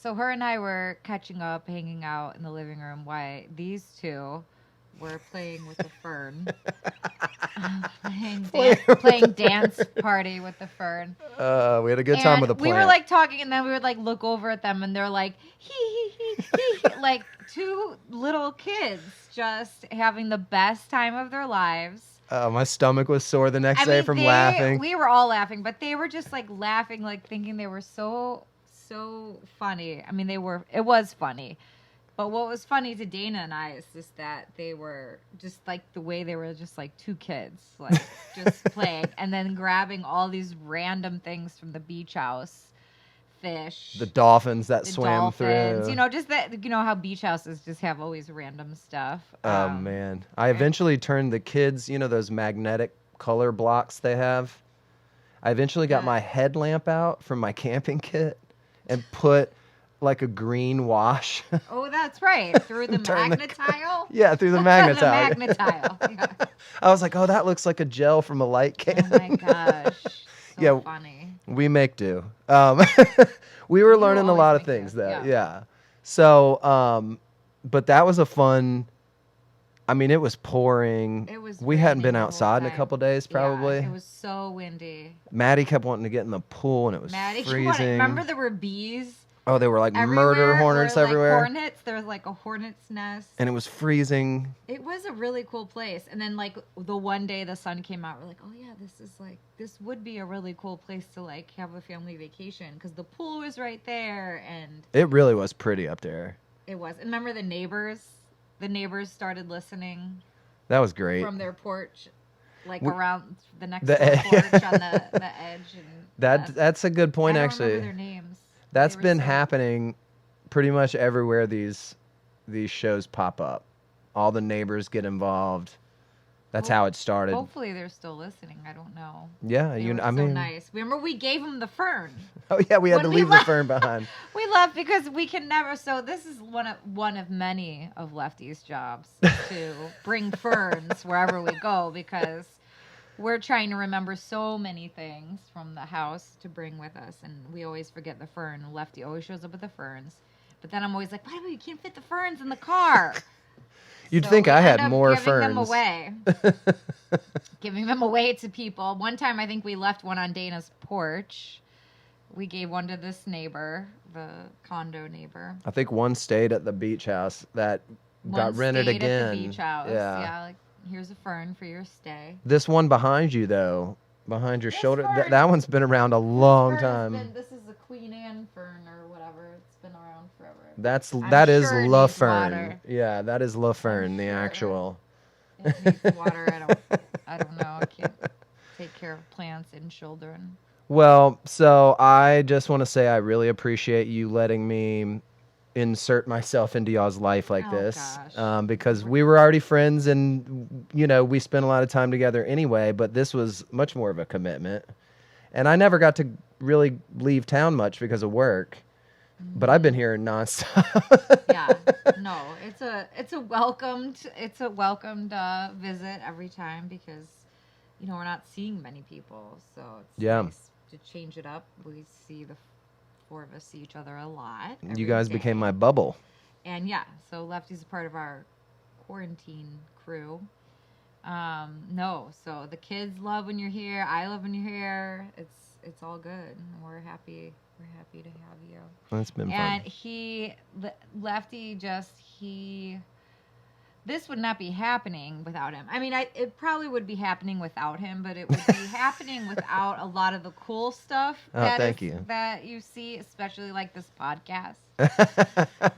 so her and I were catching up, hanging out in the living room while these two were playing with the fern. playing dance party with the fern. We had a good time with the plant. We were like talking, and then we would like look over at them, and they're like hee, like two little kids just having the best time of their lives. My stomach was sore the next day from laughing. We were all laughing, but they were just like laughing, like thinking they were so funny. I mean, it was funny. But what was funny to Dana and I is just that they were just like the way they were just like two kids, like just playing and then grabbing all these random things from the beach house, fish, The dolphins that the swam dolphins, through. you know, just that, you know, how beach houses just have always random stuff. Oh, man. I eventually turned the kids, you know, those magnetic color blocks they have. I eventually got my headlamp out from my camping kit and put like a green wash. Oh, that's right. Through the Turn the- magnetile? Yeah, through the magnetile. The magnetile. Yeah. I was like, oh, that looks like a gel from a light can. Oh, my gosh. So Yeah. funny. We make do. We were learning a always lot of make do, things, though. yeah. Yeah. So, but that was a fun. I mean, it was pouring. It was We hadn't been raining the whole outside in a time. couple days, probably. Yeah, it was so windy. Maddie kept wanting to get in the pool, and it was Maddie, freezing. remember there were bees Oh, they were like everywhere? murder hornets or, like, everywhere, Hornets. There was like a hornet's nest. and it was freezing. It was a really cool place. And then like the one day the sun came out, we're like, oh yeah, this would be a really cool place to like have a family vacation because the pool was right there, and It really was pretty up there. it was. And remember the neighbors? The neighbors started listening That was great. from their porch, like We- around the next the door ed- porch on the edge. And That's a good point, I don't actually. remember their names. That's They were been so- happening pretty much everywhere these shows pop up. All the neighbors get involved. That's Well, how it started. Hopefully they're still listening. I don't know. Yeah, They were I so mean, nice. Remember we gave them the fern. oh yeah, we had When to we leave the left- fern behind. We left because we can never. So this is one of many of Lefty's jobs to bring ferns wherever we go because we're trying to remember so many things from the house to bring with us, and we always forget the fern. Lefty always shows up with the ferns, but then I'm always like, why do you can't fit the ferns in the car? You'd So think we I had end up more giving ferns. them away. Giving them away to people. One time I think we left one on Dana's porch. We gave one to this neighbor, the condo neighbor. I think one stayed at the beach house that got One rented stayed again. At the beach house. Yeah. Yeah, like here's a fern for your stay. This one behind you though, behind your This shoulder, fern- that one's been around a long This fern has time. been- this is a Queen Anne fern or whatever. It's been around forever. That is sure it La needs Fern. water. Yeah, that is La Fern, the sure. actual. It needs water. I don't know. I can't take care of plants and children. Well, so I just want to say I really appreciate you letting me insert myself into y'all's life like Oh, this, gosh. because we were already friends and we spent a lot of time together anyway. But this was much more of a commitment, and I never got to really leave town much because of work. But I've been here nonstop. Yeah, no, it's a welcomed visit every time because we're not seeing many people, so it's nice to change it up. We see the four of us see each other a lot. You every guys day. became my bubble. And yeah, so Lefty's a part of our quarantine crew. No, so the kids love when you're here. I love when you're here. It's all good. We're happy. We're happy to have you. It's been And fun. Lefty this would not be happening without him. I mean, it probably would be happening without him, but it would be happening without a lot of the cool stuff thank you. that you see, especially like this podcast.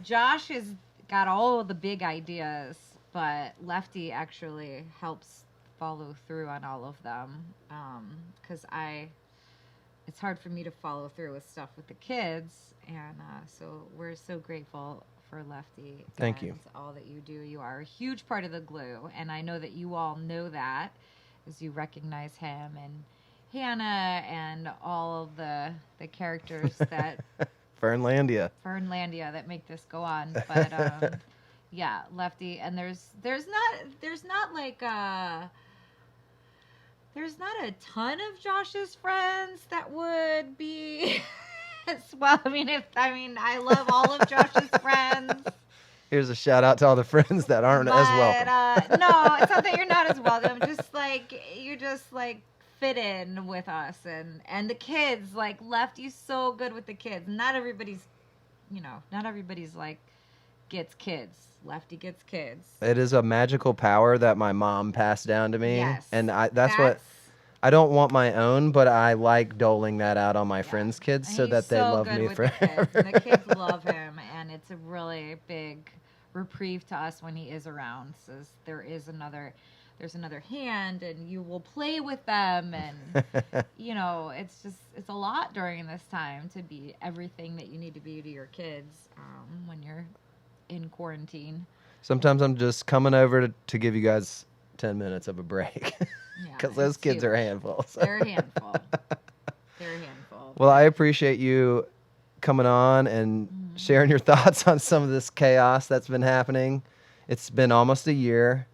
Josh has got all of the big ideas, but Lefty actually helps follow through on all of them. Because it's hard for me to follow through with stuff with the kids, and so we're so grateful for Lefty. Thank you. And all that you do. You are a huge part of the glue, and I know that you all know that as you recognize him and Hannah and all of the characters that Fernlandia. that make this go on. But yeah, Lefty, and there's not a ton of Josh's friends that would be as well. I love all of Josh's friends. Here's a shout out to all the friends that aren't as welcome. No, it's not that you're not as welcome. You just fit in with us and the kids. Like Lefty's so good with the kids. Not everybody's gets kids. Lefty gets kids. It is a magical power that my mom passed down to me. Yes. And that's what I don't want my own, but I like doling that out on my friends' kids And so he's that they so love good me with the forever. kids, and the kids love him, and it's a really big reprieve to us when he is around. Says there's another hand, and you will play with them, and it's a lot during this time to be everything that you need to be to your kids when you're in quarantine. Sometimes I'm just coming over to give you guys 10 minutes of a break. Because those it's kids huge. are handfuls. They're a handful. They're a handful. Well, I appreciate you coming on and sharing your thoughts on some of this chaos that's been happening. It's been almost a year.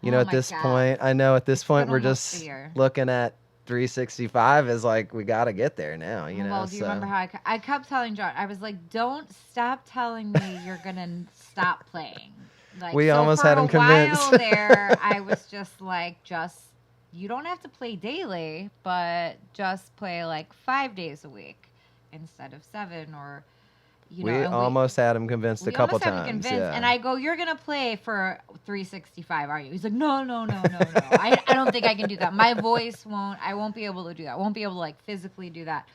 Oh At my this God. point, I know at this point been we're almost just a year. looking at 365 as like we got to get there now, Well, do you remember how I kept telling John? I was like, "Don't stop telling me you're gonna stop playing." Like We almost for had him a convinced. while there, I was just like, you don't have to play daily, but just play like 5 days a week instead of 7, or we almost had him convinced a couple almost have him times. convinced, Yeah. and I go, "You're gonna play for 365, are you?" He's like, No. I don't think I can do that. My voice won't. I won't be able to do that. I won't be able to physically do that.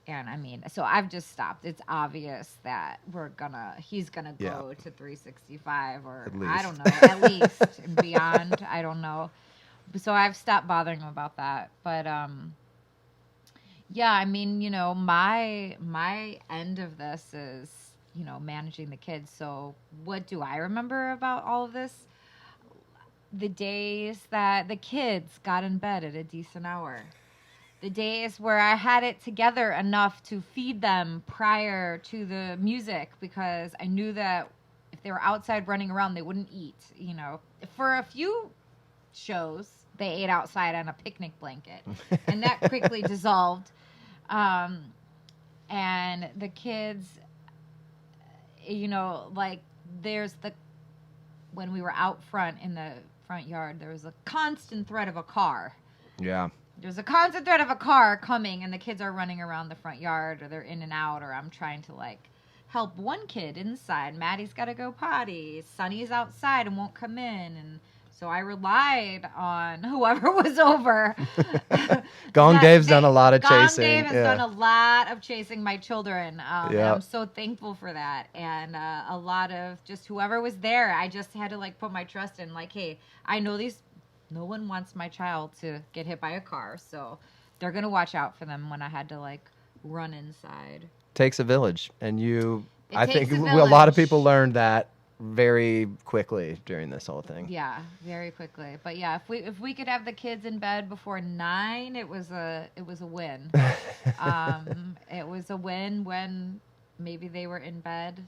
And so I've just stopped. It's obvious that he's gonna go to 365, or At least. I don't know, at least and beyond. I don't know. So I've stopped bothering him about that. But Yeah, I mean, my end of this is, managing the kids. So what do I remember about all of this? The days that the kids got in bed at a decent hour. The days where I had it together enough to feed them prior to the music, because I knew that if they were outside running around, they wouldn't eat. For a few shows, they ate outside on a picnic blanket, and that quickly dissolved. And the kids, when we were out front in the front yard, there was a constant threat of a car. Yeah. There's a constant threat of a car coming, and the kids are running around the front yard, or they're in and out, or I'm trying to help one kid inside. Maddie's got to go potty. Sonny's outside and won't come in, and so I relied on whoever was over. Gong Dave's done a lot of chasing. Gong Dave has done a lot of chasing my children. And Yep. I'm so thankful for that. And a lot of just whoever was there, I just had to put my trust in. Hey, I know no one wants my child to get hit by a car, so they're gonna watch out for them when I had to run inside. Takes a village, and I think takes a a lot of village. people learned that very quickly during this whole thing. Yeah, very quickly. But yeah, if we could have the kids in bed before 9, it was a win. It was a win when maybe they were in bed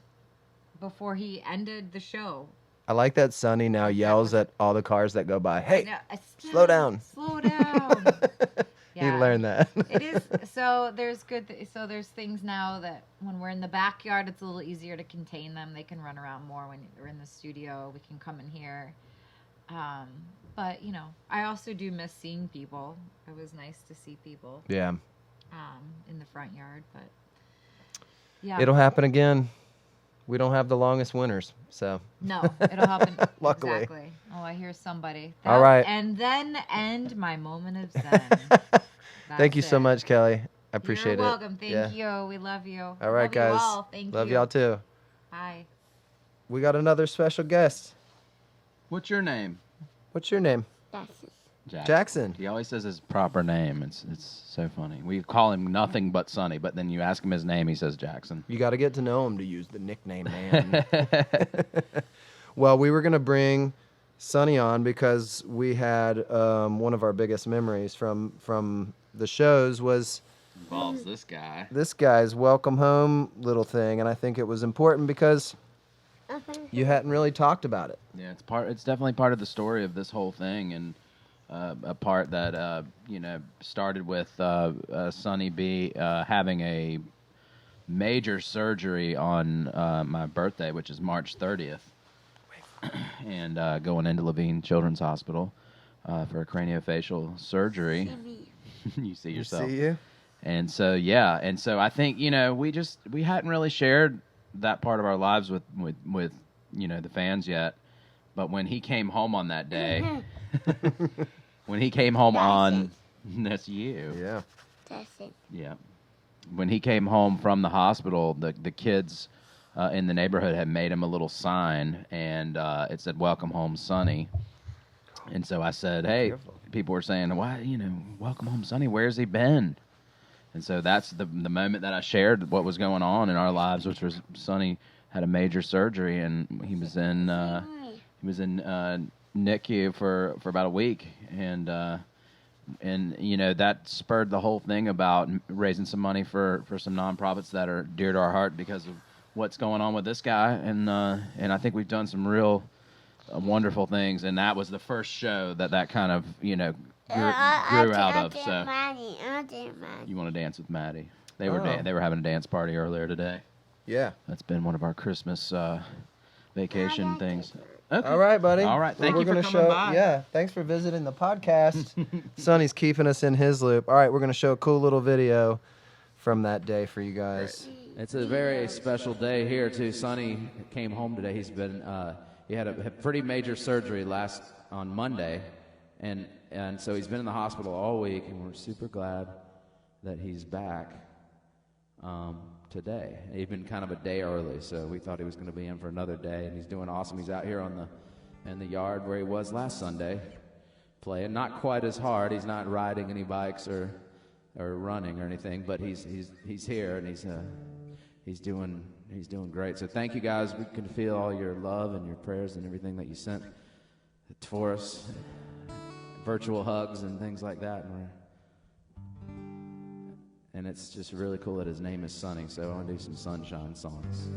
before he ended the show. I like that Sonny now yells at all the cars that go by, hey, No, slow down. Slow down. He learned that. It is. So there's there's things now that when we're in the backyard, it's a little easier to contain them. They can run around more when we're in the studio. We can come in here. But I also do miss seeing people. It was nice to see people. Yeah. In the front yard, but yeah, It'll happen again. We don't have the longest winters, so. No, it'll happen. Luckily. Exactly. Oh, I hear somebody. All right. And then end my moment of zen. Thank you That's so it. much, Kelly. I appreciate it. You're welcome. Thank Yeah. you. We love you. All right, love guys. You all. Thank Love you. y'all too. Bye. We got another special guest. What's your name? What's your name? Jackson. He always says his proper name. It's so funny. We call him nothing but Sonny, but then you ask him his name, he says Jackson. You got to get to know him to use the nickname, man. Well, we were going to bring Sonny on because we had one of our biggest memories from the shows was Involves this guy. this guy's welcome home little thing, and I think it was important because you hadn't really talked about it. Yeah, it's definitely part of the story of this whole thing, and a part that started with Sonny B having a major surgery on my birthday, which is March 30th, and going into Levine Children's Hospital for a craniofacial surgery. You see yourself. See you? And so I think we hadn't really shared that part of our lives with the fans yet, but when he came home on that day. When he came home that's you. Yeah. Yeah. When he came home from the hospital, the kids in the neighborhood had made him a little sign, and it said, "Welcome home, Sonny." And so I said, "Hey," people were saying, "Why, welcome home, Sonny? Where's he been?" And so that's the moment that I shared what was going on in our lives, which was Sonny had a major surgery, and he was in NICU for about a week, and that spurred the whole thing about raising some money for some nonprofits that are dear to our heart because of what's going on with this guy, and I think we've done some real wonderful things, and that was the first show that kind of grew out of. So you want to dance with Maddie? They were they were having a dance party earlier today. Yeah. That's been one of our Christmas vacation things. Okay. All right, buddy. All right. Thank Well, you for we're coming gonna show, by. Yeah, thanks for visiting the podcast. Sonny's keeping us in his loop. All right, we're going to show a cool little video from that day for you guys. It's a very special day here too. Sonny came home today. He's been he had a pretty major surgery on Monday, and so he's been in the hospital all week, and we're super glad that he's back today. He'd been kind of a day early, so we thought he was going to be in for another day, and he's doing awesome. He's out here in the yard where he was last Sunday, playing. Not quite as hard. He's not riding any bikes or or running or anything, but he's here and he's doing great. So thank you guys. We can feel all your love and your prayers and everything that you sent for us, virtual hugs and things like that. And it's just really cool that his name is Sunny. So I want to do some sunshine songs.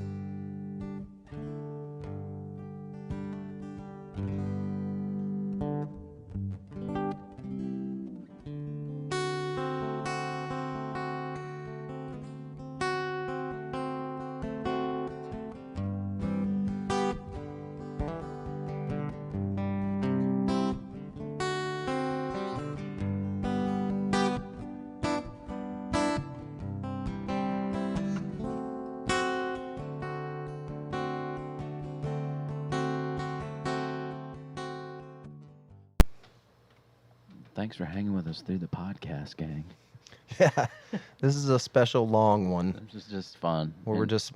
Thanks for hanging with us through the podcast, gang. Yeah, this is a special long one This is just fun. where we're just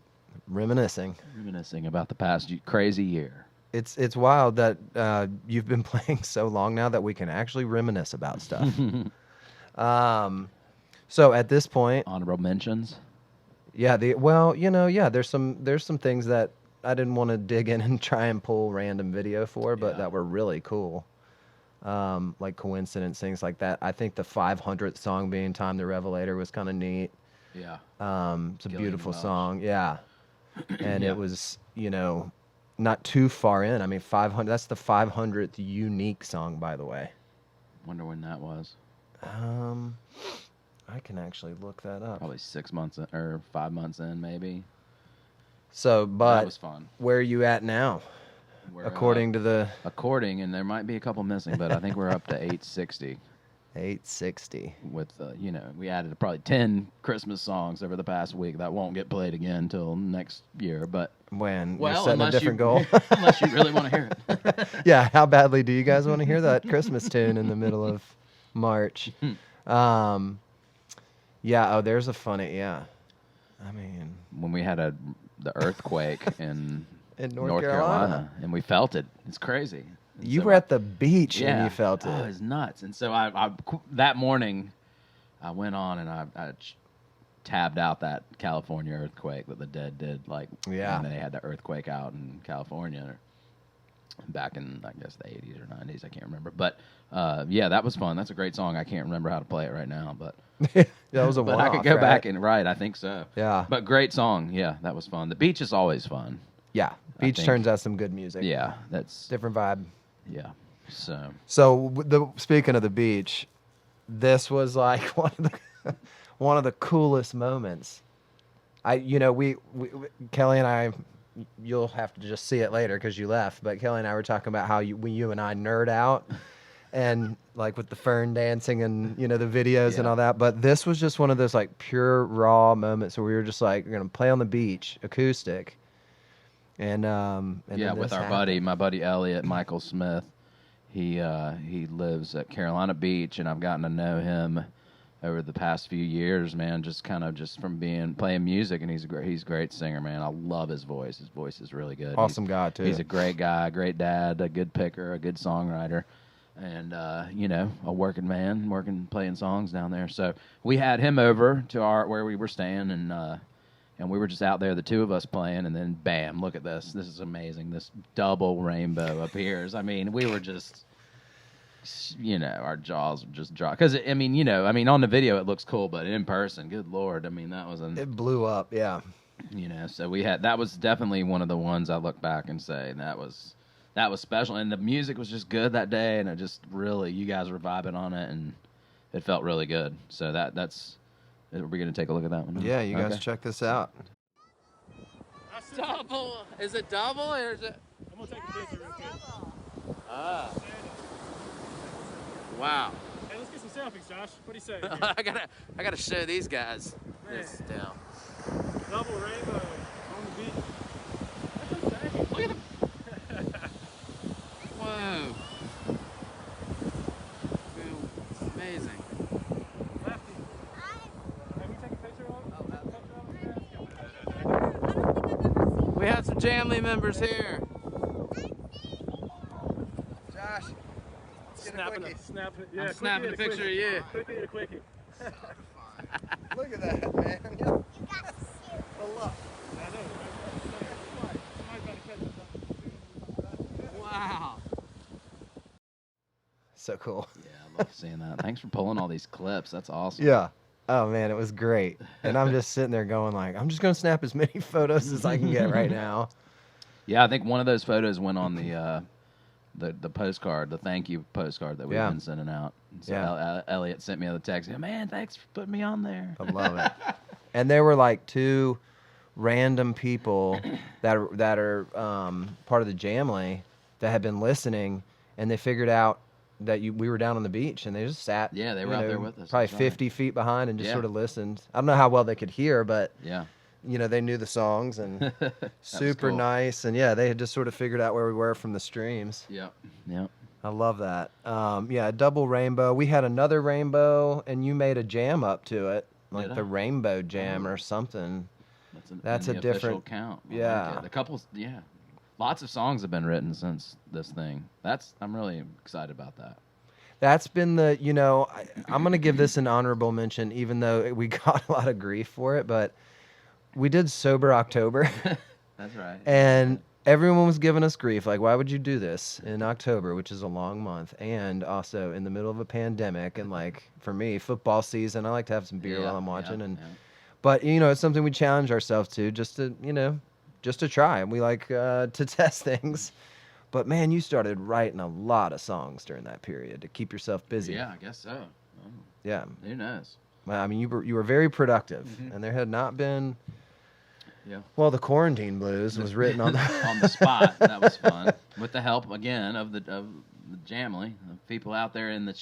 reminiscing. reminiscing about the past crazy year. It's wild that you've been playing so long now that we can actually reminisce about stuff. So at this point, Honorable mentions. yeah, there's some things that I didn't want to dig in and try and pull random video for, but Yeah. that were really cool. Like coincidence, things like that. I think the 500th song being Time the Revelator was kind of neat. Yeah. It's a Gillian beautiful Welch. song, yeah. And Yeah. it was, not too far in. I mean, 500. That's the 500th unique song, by the way. Wonder when that was. I can actually look that up. Probably 6 months or 5 months in, maybe. So, That but was fun. where are you at now? We're, According to the according, and there might be a couple missing, but I think we're up to 860. 860. With we added probably 10 Christmas songs over the past week that won't get played again until next year. But When well, you're setting a unless different you, goal. unless you really want to hear it. Yeah, how badly do you guys want to hear that Christmas tune in the middle of March? Yeah, there's a funny, yeah. I mean, When we had the earthquake in North Carolina. and we felt it. It's crazy. And You so were at the beach and yeah. you felt it. Oh, it was nuts. And so I that morning, I went on and I tabbed out that California earthquake that the Dead did. Yeah. when they had the earthquake out in California back in, I guess, the 80s or 90s. I can't remember. But, yeah, that was fun. That's a great song. I can't remember how to play it right now. But That was a but one-off, I could go right? back and, right, I think so. Yeah. But great song. Yeah, that was fun. The beach is always fun. Yeah, I beach think. turns out some good music. Yeah, that's, Different vibe. yeah. So, Speaking of the beach, this was like one of the coolest moments. We Kelly and I, you'll have to just see it later because you left. But Kelly and I were talking about how you and I nerd out, and like with the fern dancing and the videos and Yeah. all that. But this was just one of those like pure raw moments where we were just like, we're gonna play on the beach, acoustic, and yeah, then with this our happened. my buddy Elliot, Michael Smith. He lives at Carolina Beach, and I've gotten to know him over the past few years, man. Just from playing music, and he's a great singer, man. I love his voice. His voice is really good. Awesome guy too. He's a great guy, great dad, a good picker, a good songwriter, and a working man, playing songs down there. So we had him over to where we were staying, and we were just out there, the two of us playing, and then bam, look at this. This is amazing. This double rainbow appears. I mean, we were just, our jaws would just drop. Because, on the video it looks cool, but in person, good Lord, that was It blew up, yeah. so that was definitely one of the ones I look back and say, that was special. And the music was just good that day, and it just really, you guys were vibing on it, and it felt really good. So that's... Are we going to take a look at that one? Yeah, you guys Okay. check this out. Double? Is it double or is it? I'm gonna take the picture real quick. Ah. Wow. Hey, let's get some selfies, Josh. What do you say? I gotta show these guys this down. Double rainbow on the beach. That's insane. Look at them. Whoa. Amazing. Lefty. Have we taken a picture of it? We have some Jamley members here. Snapping it. Yeah, I'm snapping a picture of you. Quickie. Look at that, man. I know. Somebody's about to catch us. Wow. So cool. Yeah, I love seeing that. Thanks for pulling all these clips. That's awesome. Yeah. Oh man, it was great. And I'm just sitting there going like, I'm just gonna snap as many photos as I can get right now. Yeah, I think one of those photos went on the postcard, the thank you postcard that we've been sending out. So Yeah. Elliot sent me the text. Man, thanks for putting me on there. I love it. And there were like 2 random people that are part of the Jamley that had been listening, and they figured out that we were down on the beach, and they just sat. Yeah, they were out there with us. Probably That's right. 50 feet behind, and just Yeah. sort of listened. I don't know how well they could hear, but Yeah. they knew the songs, and super cool. nice. And yeah, they had just sort of figured out where we were from the streams. Yep. Yep. I love that. Yeah, a double rainbow. We had another rainbow, and you made a jam up to it, like Did I? the rainbow jam or something. That's in a the official different count. I yeah. like it. A couple. Yeah. Lots of songs have been written since this thing. I'm really excited about that. That's been the, I'm going to give this an honorable mention, even though we got a lot of grief for it, but we did Sober October. That's right. And everyone was giving us grief. Like, why would you do this in October, which is a long month, and also in the middle of a pandemic? And like, for me, football season, I like to have some beer while I'm watching. But, it's something we challenge ourselves to just to try. And we like to test things. But man, you started writing a lot of songs during that period to keep yourself busy. Yeah, I guess so. Oh, Yeah. who knows? Well, I mean, you were very productive, and there had not been. Yeah. Well, the Quarantine Blues was written on the on the spot. That was fun. With the help again of the Jamley, the people out there in the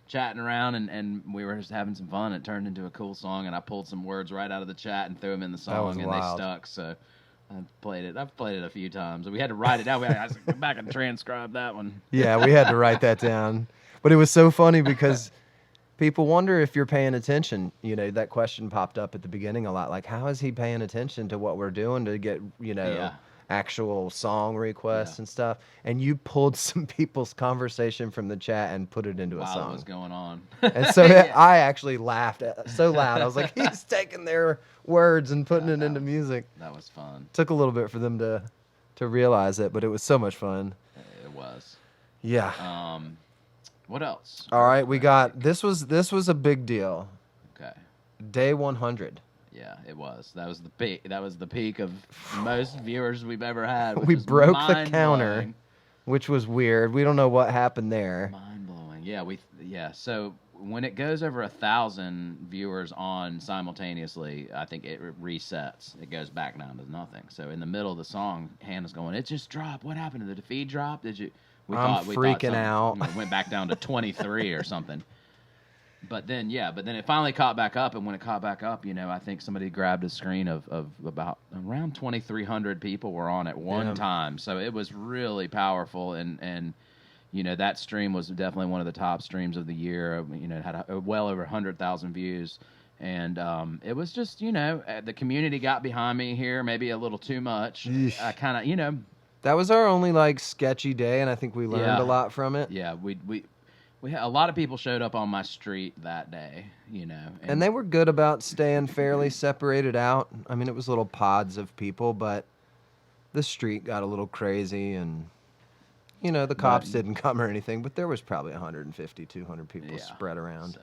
chatting around, and we were just having some fun. It turned into a cool song, and I pulled some words right out of the chat and threw them in the song, and wild. they stuck. So I've played it a few times. We had to write it out. I had to go back and transcribe that one. Yeah, we had to write that down. But it was so funny because people wonder if you're paying attention. That question popped up at the beginning a lot. Like, how is he paying attention to what we're doing to get, actual song requests and stuff? And you pulled some people's conversation from the chat and put it into a While song. it was going on. And so I actually laughed so loud. I was like, he's taking their words and putting it into music. That was fun. Took a little bit for them to realize it, but it was so much fun. It was. Yeah. What else? All right, we got this was a big deal. Okay. Day 100. Yeah, it was. That was the peak. That was the peak of most viewers we've ever had. We was broke the mind-blowing. counter, which was weird. We don't know what happened there. Mind blowing. Yeah. So when it goes over 1,000 viewers on simultaneously, I think it resets. It goes back down to nothing. So in the middle of the song, Hannah's going, "It just dropped. What happened? Did the feed drop? Did you?" We I'm freaking something, out. It went back down to 23 or something. But then it finally caught back up, and when it caught back up, I think somebody grabbed a screen of about around 2,300 people were on at one time. So it was really powerful, and that stream was definitely one of the top streams of the year. It had well over 100,000 views, and it was just the community got behind me here, maybe a little too much. I kind of That was our only sketchy day, and I think we learned a lot from it. Yeah, we had a lot of people showed up on my street that day, and they were good about staying fairly separated out. I mean, it was little pods of people, but the street got a little crazy, and the cops didn't come or anything, but there was probably 150, 200 people spread around. So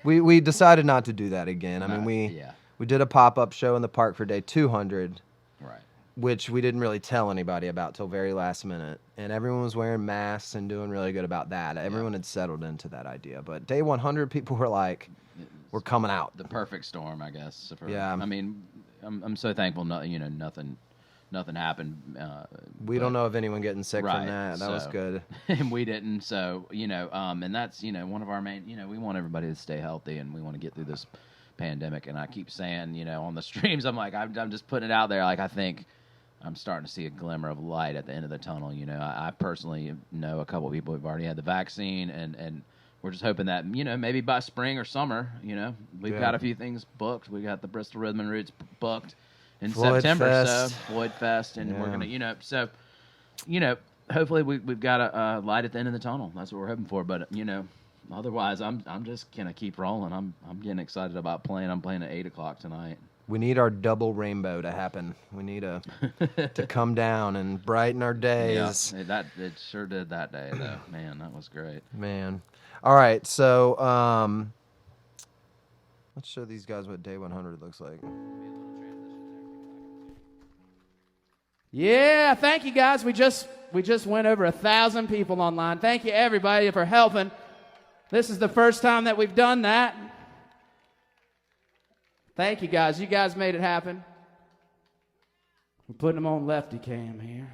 we decided not to do that again. I mean, we did a pop-up show in the park for day 200. Right. Which we didn't really tell anybody about till very last minute. And everyone was wearing masks and doing really good about that. Everyone had settled into that idea. But day 100, people were like, we're coming out. The perfect storm, I guess. Yeah. I mean, I'm so thankful, nothing happened. We don't know of anyone getting sick from that. That was good. And we didn't. So, and that's, one of our main, we want everybody to stay healthy, and we want to get through this pandemic. And I keep saying, on the streams, I'm like, I'm just putting it out there. Like, I think I'm starting to see a glimmer of light at the end of the tunnel. I personally know a couple of people who've already had the vaccine, and we're just hoping that, maybe by spring or summer, we've got a few things booked. We got the Bristol Rhythm and Roots booked in Floyd September, Fest. so Floyd Fest, and we're gonna, hopefully we've got a light at the end of the tunnel. That's what we're hoping for. But otherwise, I'm just gonna keep rolling. I'm getting excited about playing. I'm playing at 8 o'clock tonight. We need our double rainbow to happen. We need to come down and brighten our days. Yeah, it sure did that day though. Man, that was great. Man. All right, so let's show these guys what day 100 looks like. Yeah, thank you guys. We just went over 1,000 people online. Thank you everybody for helping. This is the first time that we've done that. Thank you guys. You guys made it happen. We're putting them on lefty cam here.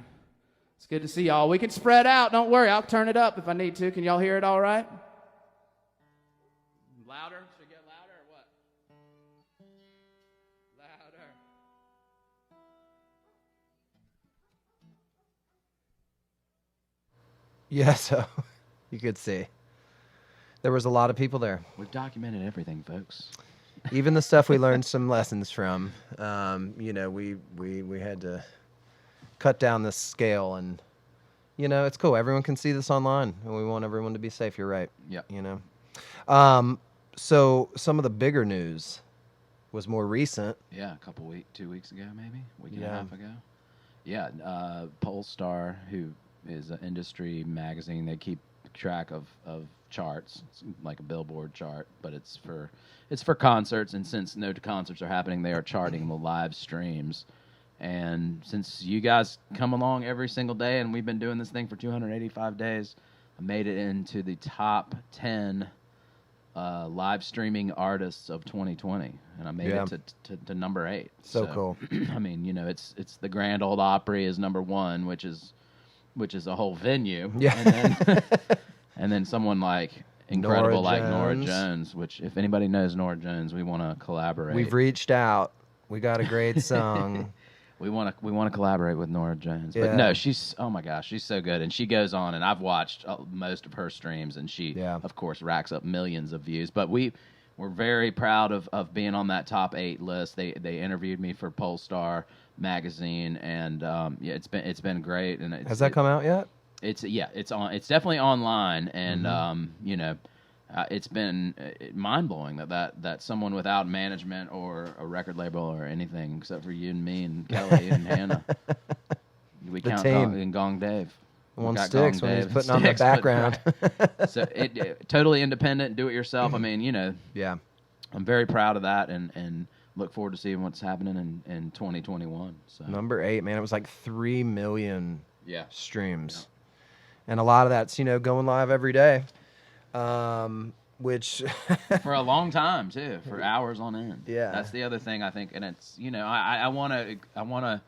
It's good to see y'all. We can spread out. Don't worry. I'll turn it up if I need to. Can y'all hear it all right? Louder? Should we get louder or what? Louder. Yeah, so you could see. There was a lot of people there. We've documented everything, folks. Even the stuff we learned some lessons from. You know, we had to cut down the scale, and you know, it's cool. Everyone can see this online, and we want everyone to be safe. You're right. Yeah. You know. So some of the bigger news was more recent. Yeah, 2 weeks ago, maybe week and a Yeah. half ago. Yeah, Polestar, who is an industry magazine, they keep track of charts. It's like a Billboard chart, but it's for concerts, and since no concerts are happening, they are charting the live streams. And since you guys come along every single day, and we've been doing this thing for 285 days, I made it into the top 10 live streaming artists of 2020, and I made it to number 8. So cool. I mean, you know, it's the Grand Ole Opry is number 1, which is a whole venue. Yeah. And then someone like incredible Nora like Nora Jones. Jones, which if anybody knows Nora Jones, we want to collaborate. We've reached out. We got a great song. We want to collaborate with Nora Jones. Yeah. But no, oh my gosh, she's so good. And she goes on, and I've watched most of her streams, and she, of course, racks up millions of views. But we're very proud of being on that top 8 list. They interviewed me for Polestar magazine, and yeah, it's been great. And Has that come out yet? It's definitely online, and you know, it's been mind-blowing that someone without management or a record label or anything, except for you and me and Kelly and Hannah, we The count team. and Gong Dave. One We got sticks Gong when he's Dave, putting on the sticks, but background. So it totally independent, do it yourself. I mean, you know, Yeah. I'm very proud of that, and look forward to seeing what's happening in 2021. So Number 8, man. It was like 3 million yeah. streams. And a lot of that's, you know, going live every day. Which For a long time too, for hours on end. Yeah. That's the other thing I think, and it's, you know, I want to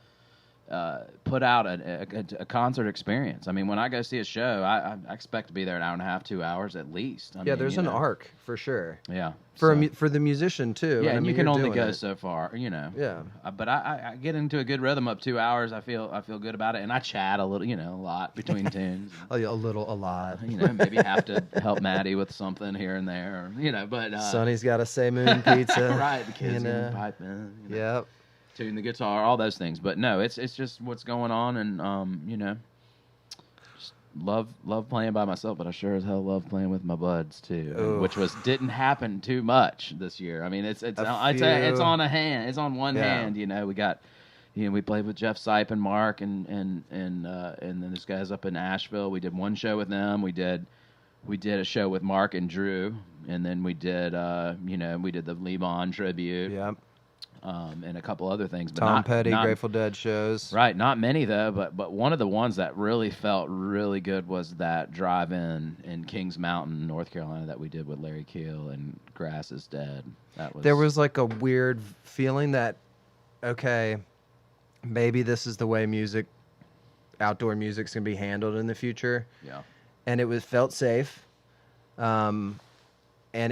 put out a concert experience. I mean, when I go see a show, I expect to be there an hour and a half, 2 hours at least. I mean, there's you an know. arc for sure. Yeah. For so- for the musician too. Yeah, I and mean, you can you're only doing go it. so far, you know. Yeah. But I get into a good rhythm up 2 hours. I feel good about it, and I chat a little, you know, a lot between tunes. A lot. You know, maybe have to help Maddie with something here and there, or, you know. But Sonny's got to say moon pizza. right, the kids you in know. the pipe in, you know, Yep. tune the guitar, all those things. But no, it's just what's going on, and you know, just love playing by myself, but I sure as hell love playing with my buds too, Ooh. which didn't happen too much this year. I mean, it's few. on a hand, it's on one Yeah. hand. You know, we played with Jeff Sipe and Mark, and then this guy's up in Asheville. We did one show with them. We did a show with Mark and Drew, and then we did the Lee Bond tribute. Yep. And a couple other things. But Tom Petty, not, Grateful Dead shows. Right, not many though, but one of the ones that really felt really good was that drive-in in Kings Mountain, North Carolina, that we did with Larry Keel and Grass is Dead. There was like a weird feeling that, okay, maybe this is the way outdoor music's gonna be handled in the future. Yeah. And it felt safe. And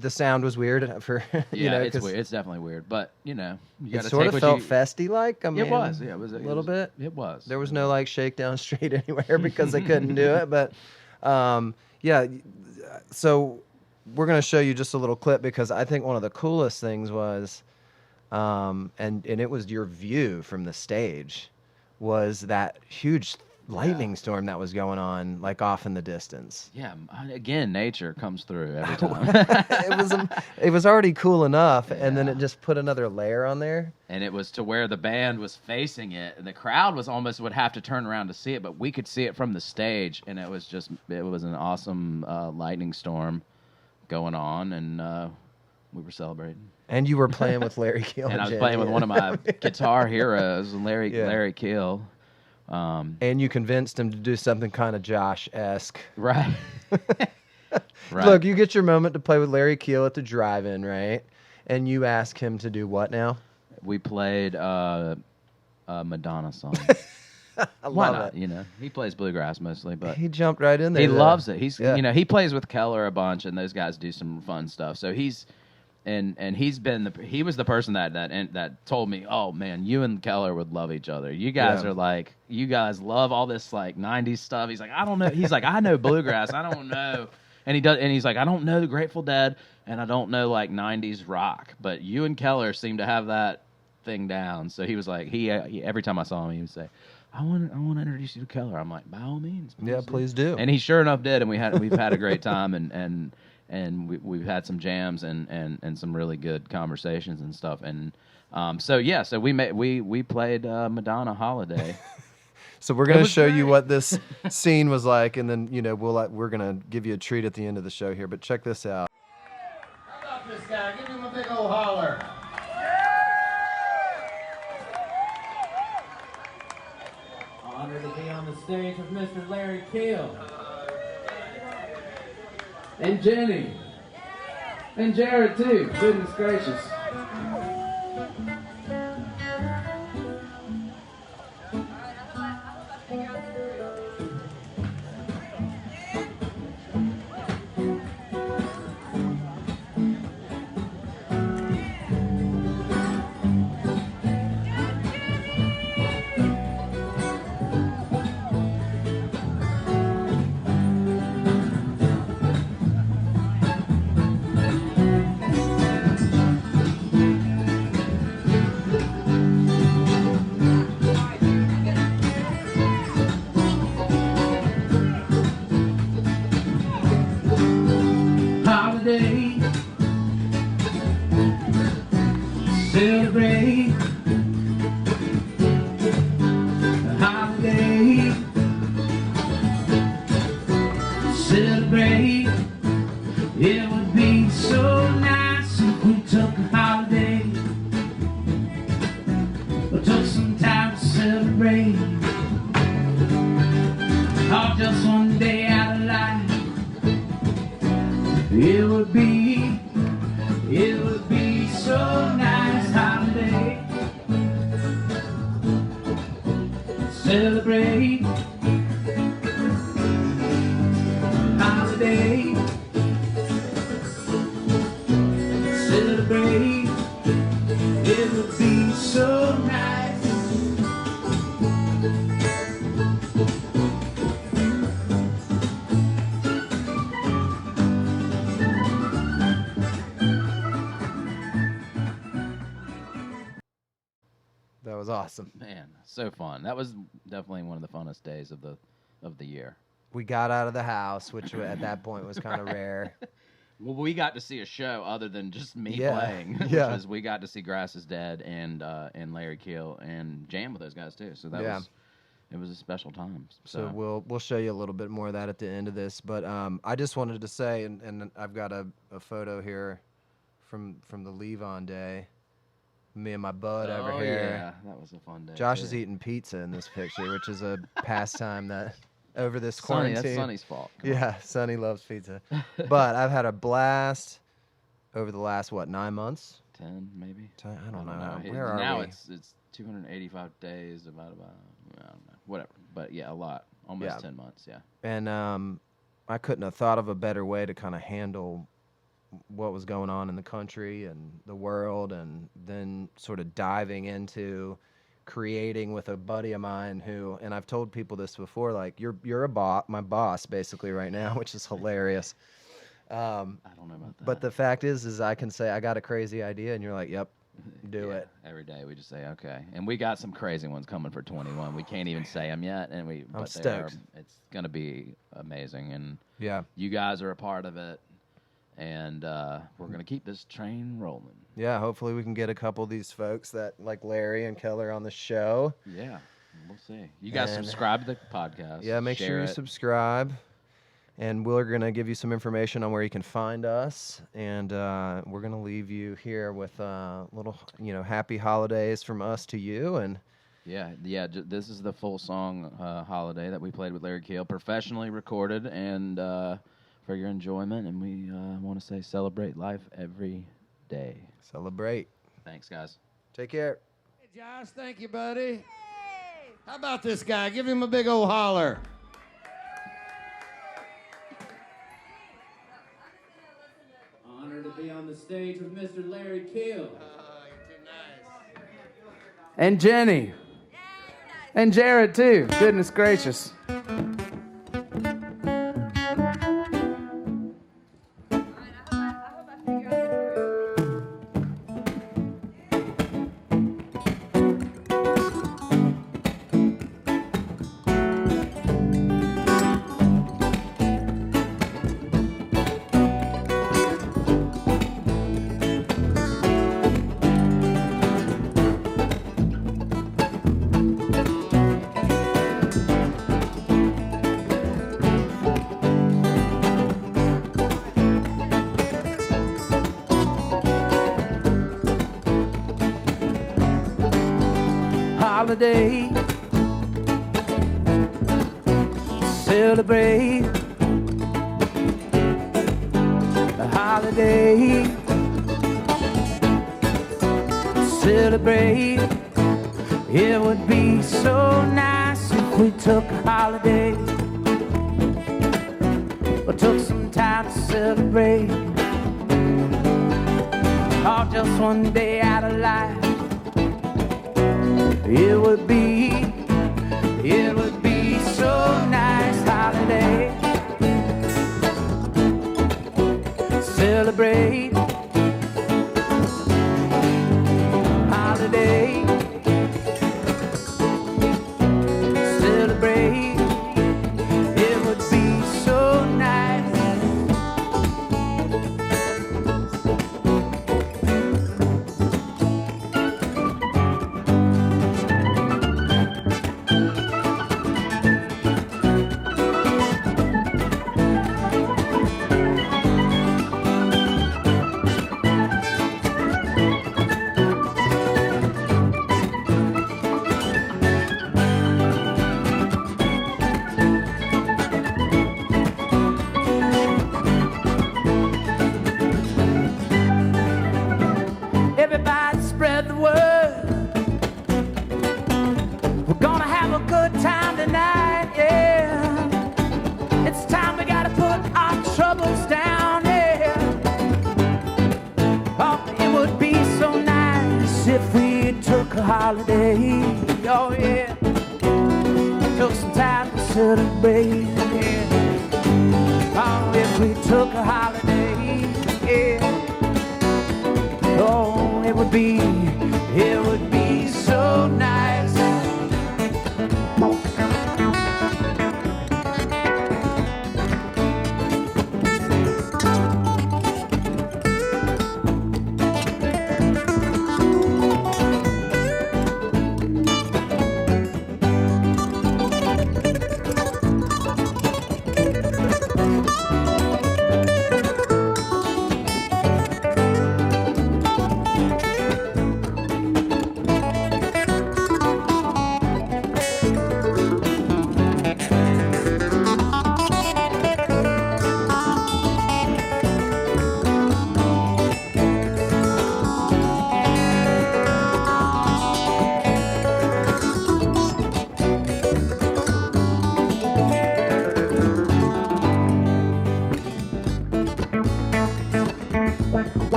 the sound was weird for you know, it's weird. It's definitely weird, but you know, you it got to sort take of what felt you. festy like. I mean, It was, yeah, it was a little bit. It was. There was no like shakedown street anywhere because they couldn't do it. But yeah, so we're gonna show you just a little clip because I think one of the coolest things was, and it was your view from the stage, was that huge lightning storm that was going on, like off in the distance. Yeah, again, nature comes through every time. It was already cool enough, and then it just put another layer on there. And it was to where the band was facing it, and the crowd was almost would have to turn around to see it, but we could see it from the stage, and it was an awesome lightning storm going on, and we were celebrating. And you were playing with Larry Keel. And I was playing with one of my guitar heroes, Larry Keel. And you convinced him to do something kind of Josh-esque. Right. Right. Look, you get your moment to play with Larry Keel at the drive-in, right? And you ask him to do what now? We played a Madonna song. Why not? You know, he plays bluegrass mostly, but he jumped right in there. He loves it. He plays with Keller a bunch, and those guys do some fun stuff. So he's he was the person that told me, oh man, you and Keller would love each other. You guys are like, you guys love all this like 90s stuff. He's like, I don't know. He's like, I know bluegrass. I don't know. And he's like, I don't know the Grateful Dead, and I don't know like 90s rock, but you and Keller seem to have that thing down. So he was like, he every time I saw him, he would say, I want to introduce you to Keller. I'm like, by all means. Please do. And he sure enough did, and we've had a great time, and we've had some jams and some really good conversations and stuff. And so we played Madonna Holiday. So we're going to show you what this scene was like, and then we're going to give you a treat at the end of the show here. But check this out. How about this guy? Give him a big old holler. Honored to be on the stage with Mr. Larry Keel. And Jenny. And Jared, too. Goodness gracious. Celebrate a holiday. Celebrate. It would be so nice if we took a holiday or took some time to celebrate. Or just one day out of life. It would be so nice holiday. Celebrate holiday. Celebrate. It would be so nice. That was awesome. Man, so fun. That was definitely one of the funnest days of the year. We got out of the house, which at that point was kind of rare. Well, we got to see a show other than just me playing. Which was, we got to see Grass is Dead and Larry Keel and jam with those guys too. So that was a special time. So we'll show you a little bit more of that at the end of this. But I just wanted to say, and I've got a photo here from the leave-on day. Me and my bud over here. Yeah, that was a fun day. Josh is eating pizza in this picture, which is a pastime that over this quarantine. That's Sonny's fault. Sonny loves pizza. But I've had a blast over the last 9 months? 10 maybe. I don't know. Where are we? It's 285 days. About I don't know. Whatever. But yeah, a lot. Almost 10 months. Yeah. And I couldn't have thought of a better way to kind of handle what was going on in the country and the world, and then sort of diving into creating with a buddy of mine who, and I've told people this before, like you're my boss basically right now, which is hilarious. I don't know about that. But the fact is I can say I got a crazy idea, and you're like, yep, do it. Every day we just say, okay. And we got some crazy ones coming for 21. We can't even say them yet. And I'm but stoked. It's going to be amazing. And Yeah. you guys are a part of it. And we're going to keep this train rolling. Yeah, hopefully we can get a couple of these folks that like Larry and Keller on the show. Yeah, we'll see. You guys subscribe to the podcast. Yeah, make sure you subscribe. And we're going to give you some information on where you can find us. And we're going to leave you here with a little, happy holidays from us to you. And yeah. This is the full song Holiday that we played with Larry Keel, professionally recorded and for your enjoyment. And we want to say celebrate life every day. Celebrate. Thanks, guys. Take care. Hey, Josh, thank you, buddy. Hey. How about this guy? Give him a big old holler. Honored to be on the stage with Mr. Larry Keel. You're too nice. And Jenny. And Jared, too. Goodness gracious. Holiday, celebrate the holiday, celebrate. It would be so nice if we took a holiday, or took some time to celebrate, or just one day out of life. It would be so nice holiday. Celebrate holiday. Celebrate. It would be so nice. Everybody spread the word. We're gonna have a good time tonight, yeah. It's time we gotta put our troubles down, yeah. Oh, it would be so nice if we took a holiday, oh yeah. Took some time to celebrate, yeah. Oh, if we took a holiday, yeah. Oh, it would be so nice.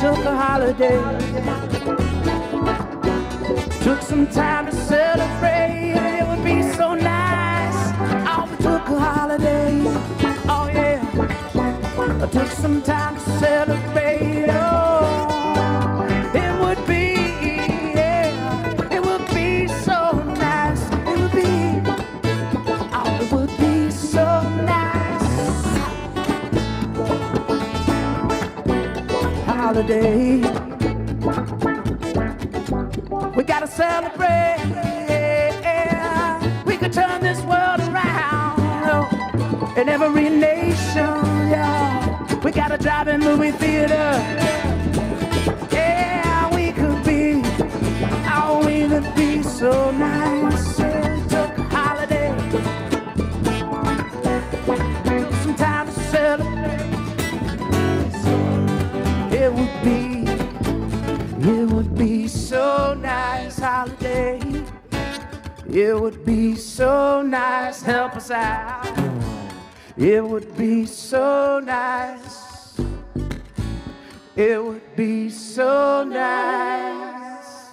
took a holiday. Took some time to celebrate. It would be so nice. Oh, we took a holiday. Oh yeah. I took some time to celebrate. Oh, it would be, yeah. It would be so nice. It would be, oh, it would be so nice. Holiday. We gotta celebrate. We could turn this world around. Oh, in every nation, yeah. We got a drive-in movie theater. Yeah, we could be. Oh, we could be so nice. Yeah, took a holiday. Took some time to celebrate. It would be so nice holiday. It would be so nice. Help us out. It would be so nice. It would be so nice.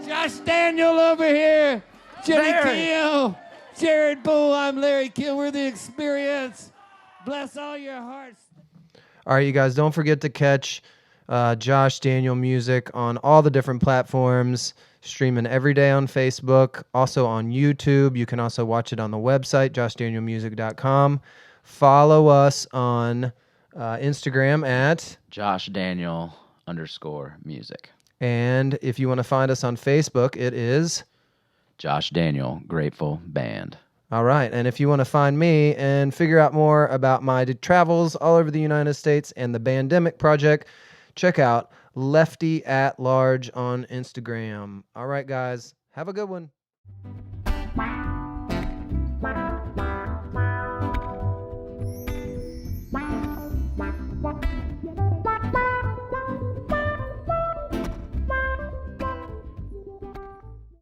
Josh Daniel over here. Jimmy Keel. Jared Bull. I'm Larry Keel. We're the Experience. Bless all your hearts. All right, you guys, don't forget to catch Josh Daniel music on all the different platforms, streaming every day on Facebook, also on YouTube. You can also watch it on the website, joshdanielmusic.com. Follow us on Instagram at JoshDaniel_music. And if you want to find us on Facebook, it is Josh Daniel, Grateful Band. All right. And if you want to find me and figure out more about my travels all over the United States and the Bandemic Project, check out Lefty at Large on Instagram. All right, guys. Have a good one.